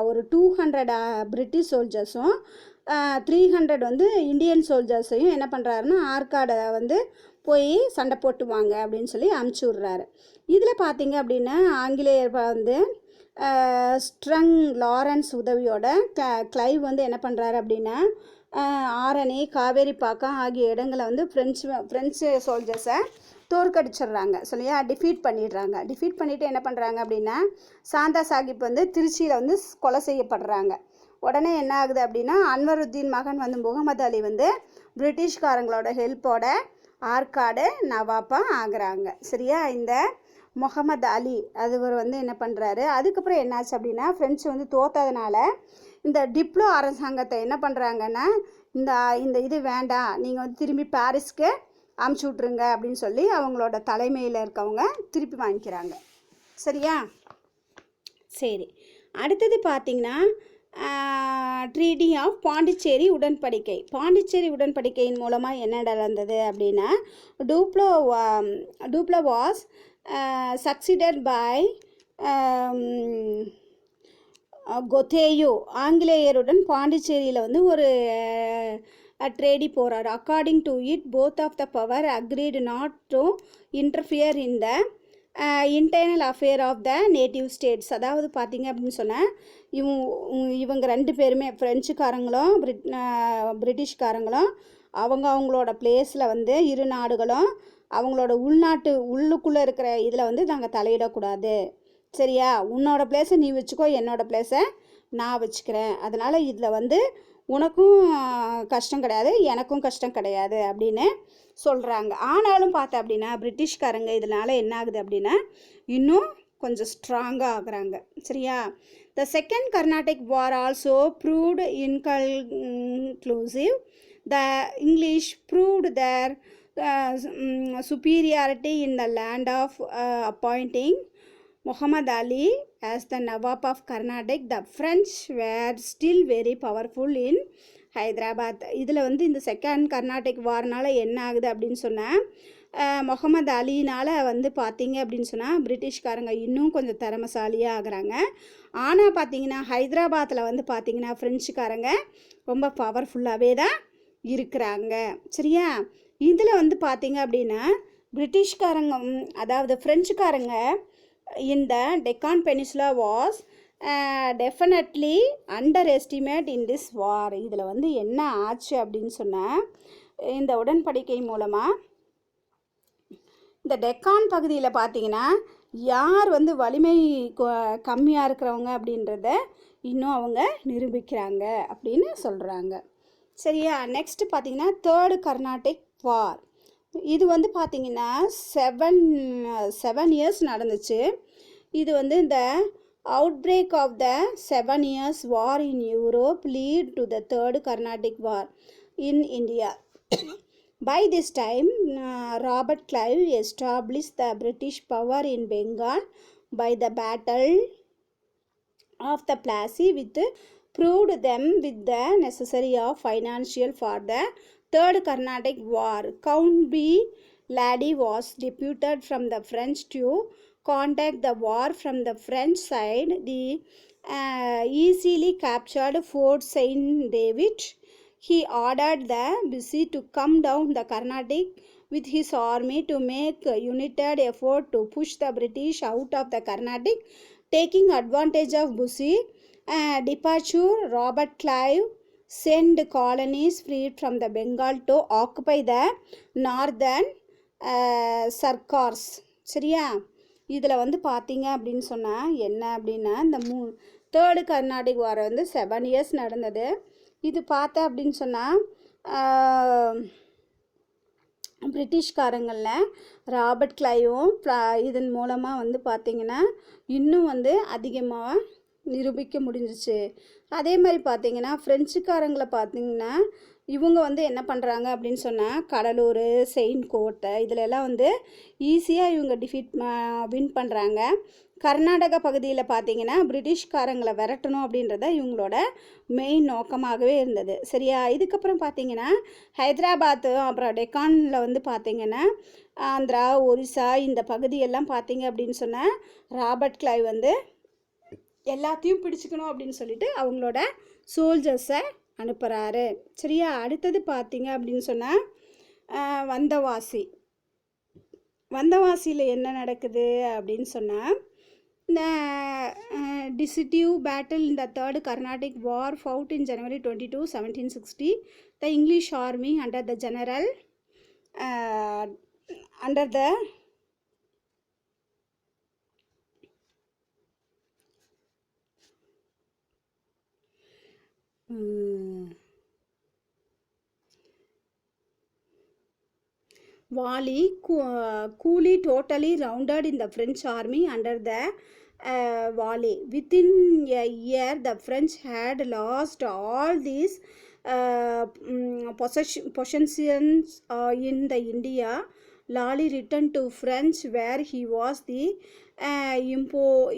ஒரு 200 பிரிட்டிஷ் சோல்ஜர்ஸும் 300 வந்து இந்தியன் சோல்ஜர்ஸையும் என்ன பண்ணுறாருன்னா ஆர்காடை வந்து போய் சண்டை போட்டுவாங்க அப்படின்னு அமுச்சு விட்றாரு. இதில் பார்த்தீங்க அப்படின்னா ஆங்கிலேயர் வந்து ஸ்ட்ரங் லாரன்ஸ் உதவியோட கிளைவ் வந்து என்ன பண்ணுறாரு அப்படின்னா ஆரணி, காவேரி பாக்கம் ஆகிய இடங்களை வந்து ஃப்ரெஞ்சு சோல்ஜர்ஸை தோற்கடிச்சிடுறாங்க. சொல்லியா? டிஃபீட் பண்ணிவிட்டு என்ன பண்ணுறாங்க அப்படின்னா சாந்தா சாஹிப் வந்து திருச்சியில் வந்து கொலை செய்யப்படுறாங்க. உடனே என்ன ஆகுது அப்படின்னா அன்வருத்தீன் மகன் வந்து முகமது அலி வந்து பிரிட்டிஷ்காரங்களோட ஹெல்ப்போட ஆர்காடு நவாப்பா ஆகுறாங்க. சரியா? இந்த முகமது அலி அதுவர் வந்து என்ன பண்ணுறாரு, அதுக்கப்புறம் என்னாச்சு அப்படின்னா ஃப்ரெஞ்சு வந்து தோற்றதுனால இந்த டிப்ளோ அரசாங்கத்தை என்ன பண்ணுறாங்கன்னா இந்த இது வேண்டாம், நீங்கள் வந்து திரும்பி பாரிஸ்க்கு அமுச்சு விட்ருங்க அப்படின்னு சொல்லி அவங்களோட தலைமையில் இருக்கவங்க திருப்பி வாங்கிக்கிறாங்க. சரியா? சரி, அடுத்தது பார்த்திங்கன்னா ட்ரீட்டி ஆஃப் பாண்டிச்சேரி உடன்படிக்கை. பாண்டிச்சேரி உடன்படிக்கையின் மூலமாக என்ன நடந்தது அப்படின்னா Dupleix was succeeded by Godeheu ஆங்கிலேயருடன் பாண்டிச்சேரியில் வந்து ஒரு ட்ரேடி போகிறார். According to it both of the power agreed not to interfere in the internal affair of the native states. அதாவது பார்த்திங்க அப்படின்னு சொன்னால் இவங்க ரெண்டு பேருமே ஃப்ரெஞ்சுக்காரங்களும் பிரிட்டிஷ்காரங்களும் அவங்களோட பிளேஸில் வந்து இரு நாடுகளும் அவங்களோட உள்ளுக்குள்ளே இருக்கிற இதில் வந்து நாங்கள் தலையிடக்கூடாது, சரியா? உன்னோட பிளேஸை நீ வச்சுக்கோ, என்னோடய பிளேஸை நான் வச்சுக்கிறேன், அதனால் இதில் வந்து உனக்கும் கஷ்டம் கிடையாது, எனக்கும் கஷ்டம் கிடையாது அப்படின்னு சொல்கிறாங்க. ஆனாலும் பார்த்தா அப்படின்னா பிரிட்டிஷ்காரங்க இதனால் என்ன ஆகுது அப்படின்னா இன்னும் கொஞ்சம் ஸ்ட்ராங்காக ஆகுறாங்க, சரியா? The second Carnatic war also proved inconclusive. The English proved their superiority in the land of appointing Muhammad Ali as the Nawab of Carnatic. The French were still very powerful in Hyderabad. இதில் வந்து இந்த செகண்ட் கர்நாடிக் வார்னால் என்ன ஆகுது அப்படின்னு சொன்னால் முகமது அலினால் வந்து பார்த்திங்க அப்படின்னு சொன்னால் பிரிட்டிஷ்காரங்க இன்னும் கொஞ்சம் திறமசாலியாக ஆகுறாங்க. ஆனால் பார்த்திங்கன்னா ஹைதராபாத்தில் வந்து பார்த்திங்கன்னா ஃப்ரெஞ்சுக்காரங்க ரொம்ப பவர்ஃபுல்லாகவே தான் இருக்கிறாங்க, சரியா? இதில் வந்து பார்த்திங்க அப்படின்னா பிரிட்டிஷ்காரங்க அதாவது ஃப்ரெஞ்சுக்காரங்க இந்த Deccan peninsula was definitely under estimate in this வார். இதில் வந்து என்ன ஆச்சு அப்படின்னு சொன்னால் இந்த உடன்படிக்கை மூலமாக இந்த டெக்கான் பகுதியில் பார்த்திங்கன்னா யார் வந்து வலிமை கம்மியாக இருக்கிறவங்க அப்படின்றத இன்னும் அவங்க நிரூபிக்கிறாங்க அப்படின்னு சொல்கிறாங்க, சரியா? நெக்ஸ்ட் பார்த்திங்கன்னா தேர்டு கர்நாடிக் வார். இது வந்து பார்த்திங்கன்னா செவன் இயர்ஸ் நடந்துச்சு. இது வந்து இந்த outbreak of the 7 years war in Europe lead to the third Carnatic war in India. By this time, Robert Clive established the British power in Bengal by the Battle of the Plassey, which proved them with the necessary of financial for the Third Carnatic War. Count B. Ladi was deputed from the French to conduct the war from the French side. The easily captured Fort Saint David. He ordered the Bussy to come down the Carnatic with his army to make a united effort to push the British out of the Carnatic. Taking advantage of Bussy departure, Robert Clive sent colonies freed from the Bengal to occupy the northern Sarkars, சரியா? இதில் வந்து பார்த்தீங்க அப்படின்னு சொன்னால் என்ன அப்படின்னா இந்த third Carnatic வார் வந்து 7 years நடந்தது. இது பார்த்தா அப்படின்னு சொன்னால் பிரிட்டிஷ்காரங்களில் ராபர்ட் கிளைவும் இதன் மூலமாக வந்து பார்த்திங்கன்னா இன்னும் வந்து அதிகமாக நிரூபிக்க முடிஞ்சிச்சு. அதே மாதிரி பார்த்திங்கன்னா ஃப்ரெஞ்சுக்காரங்களை பார்த்திங்கன்னா இவங்க வந்து என்ன பண்ணுறாங்க அப்படின்னு சொன்னால் கடலூர், செயின்ட் கோட்டை இதிலெல்லாம் வந்து ஈஸியாக இவங்க வின் பண்ணுறாங்க. கர்நாடகா பகுதியில் பார்த்திங்கன்னா பிரிட்டிஷ்காரங்களை விரட்டணும் அப்படின்றத இவங்களோட மெயின் நோக்கமாகவே இருந்தது, சரியா? இதுக்கப்புறம் பார்த்திங்கன்னா ஹைதராபாத்து அப்புறம் டெக்கானில் வந்து பார்த்திங்கன்னா ஆந்திரா, ஒரிசா இந்த பகுதியெல்லாம் பார்த்திங்க அப்படின்னு சொன்னால் ராபர்ட் கிளைவ் வந்து எல்லாத்தையும் பிடிச்சிக்கணும் அப்படின்னு சொல்லிட்டு அவங்களோட சோல்ஜர்ஸை அனுப்புகிறாரு, சரியா? அடுத்தது பார்த்திங்க அப்படின்னு சொன்னால் வந்தவாசியில் என்ன நடக்குது அப்படின்னு சொன்னால் decisive battle in the Third Carnatic War fought in January 22, 1760. The English army under the general Wally coolly totally rounded in the French army under the Wally. Within a year, the French had lost all these possessions in the India. Lally returned to France, where he was the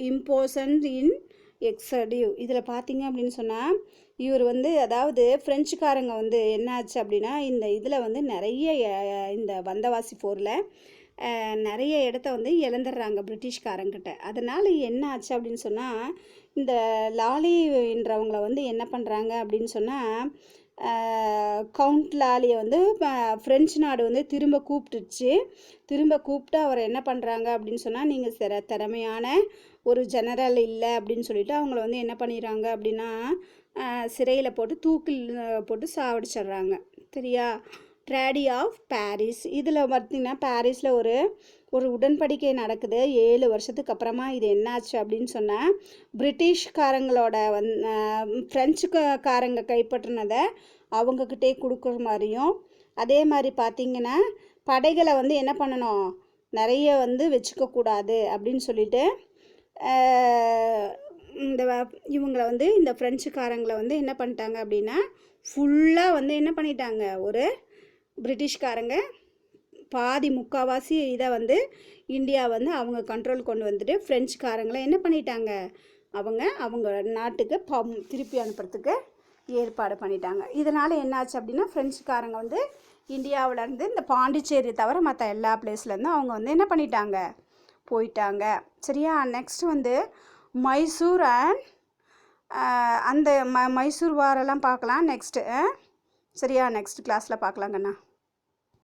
imposant in executive. இதில் பார்த்தீங்க அப்படின்னு சொன்னால் இவர் வந்து அதாவது ஃப்ரெஞ்சுக்காரங்க வந்து என்னாச்சு அப்படின்னா இந்த இதில் வந்து நிறைய இந்த வந்தவாசி போரில் நிறைய இடத்த வந்து இழந்துடுறாங்க பிரிட்டிஷ்காரங்கிட்ட. அதனால் என்ன ஆச்சு அப்படின்னு சொன்னால் இந்த லாலின்றவங்கள வந்து என்ன பண்ணுறாங்க அப்படின்னு சொன்னால், கவுண்ட் லாலியை வந்து ஃப்ரெஞ்சு நாடு வந்து திரும்ப கூப்பிட்டு அவரை என்ன பண்ணுறாங்க அப்படின்னு சொன்னால், நீங்கள் திறமையான ஒரு ஜெனரல் இல்லை அப்படின்னு சொல்லிட்டு அவங்கள வந்து என்ன பண்ணிடுறாங்க அப்படின்னா சிறையில் போட்டு தூக்கில் போட்டு சாவடிச்சிட்றாங்க. சரியா? ட்ராடி ஆஃப் பாரிஸ். இதில் பார்த்திங்கன்னா பாரிஸில் ஒரு உடன்படிக்கை நடக்குது 7 வருஷத்துக்கு அப்புறமா. இது என்னாச்சு அப்படின்னு சொன்னால், பிரிட்டிஷ்காரங்களோட ஃப்ரெஞ்சுக்காரங்க கைப்பற்றினதை அவங்கக்கிட்டே கொடுக்குற மாதிரியும், அதே மாதிரி பார்த்திங்கன்னா படைகளை வந்து என்ன பண்ணணும், நிறைய வந்து வச்சுக்கக்கூடாது அப்படின்னு சொல்லிட்டு இவங்களை வந்து இந்த ஃப்ரெஞ்சுக்காரங்களை வந்து என்ன பண்ணிட்டாங்க அப்படின்னா ஃபுல்லாக வந்து என்ன பண்ணிட்டாங்க, ஒரு பிரிட்டிஷ்காரங்க பாதி முக்கால்வாசி இதை வந்து இந்தியா வந்து அவங்க கண்ட்ரோல் கொண்டு வந்துட்டு ஃப்ரெஞ்சுக்காரங்களை என்ன பண்ணிட்டாங்க, அவங்க நாட்டுக்கு திருப்பி அனுப்புறதுக்கு ஏற்பாடு பண்ணிட்டாங்க. இதனால் என்னாச்சு அப்படின்னா ஃப்ரெஞ்சுக்காரங்க வந்து இந்தியாவிலேருந்து இந்த பாண்டிச்சேரி தவிர மற்ற எல்லா பிளேஸ்லேருந்தும் அவங்க வந்து என்ன பண்ணிட்டாங்க, போயிட்டாங்க. சரியா? நெக்ஸ்ட் வந்து மைசூர் அண்ட் அந்த மைசூர் வாரெல்லாம் பார்க்கலாம் நெக்ஸ்ட்டு. சரியா? நெக்ஸ்ட் கிளாஸில் பார்க்கலாங்கண்ணா.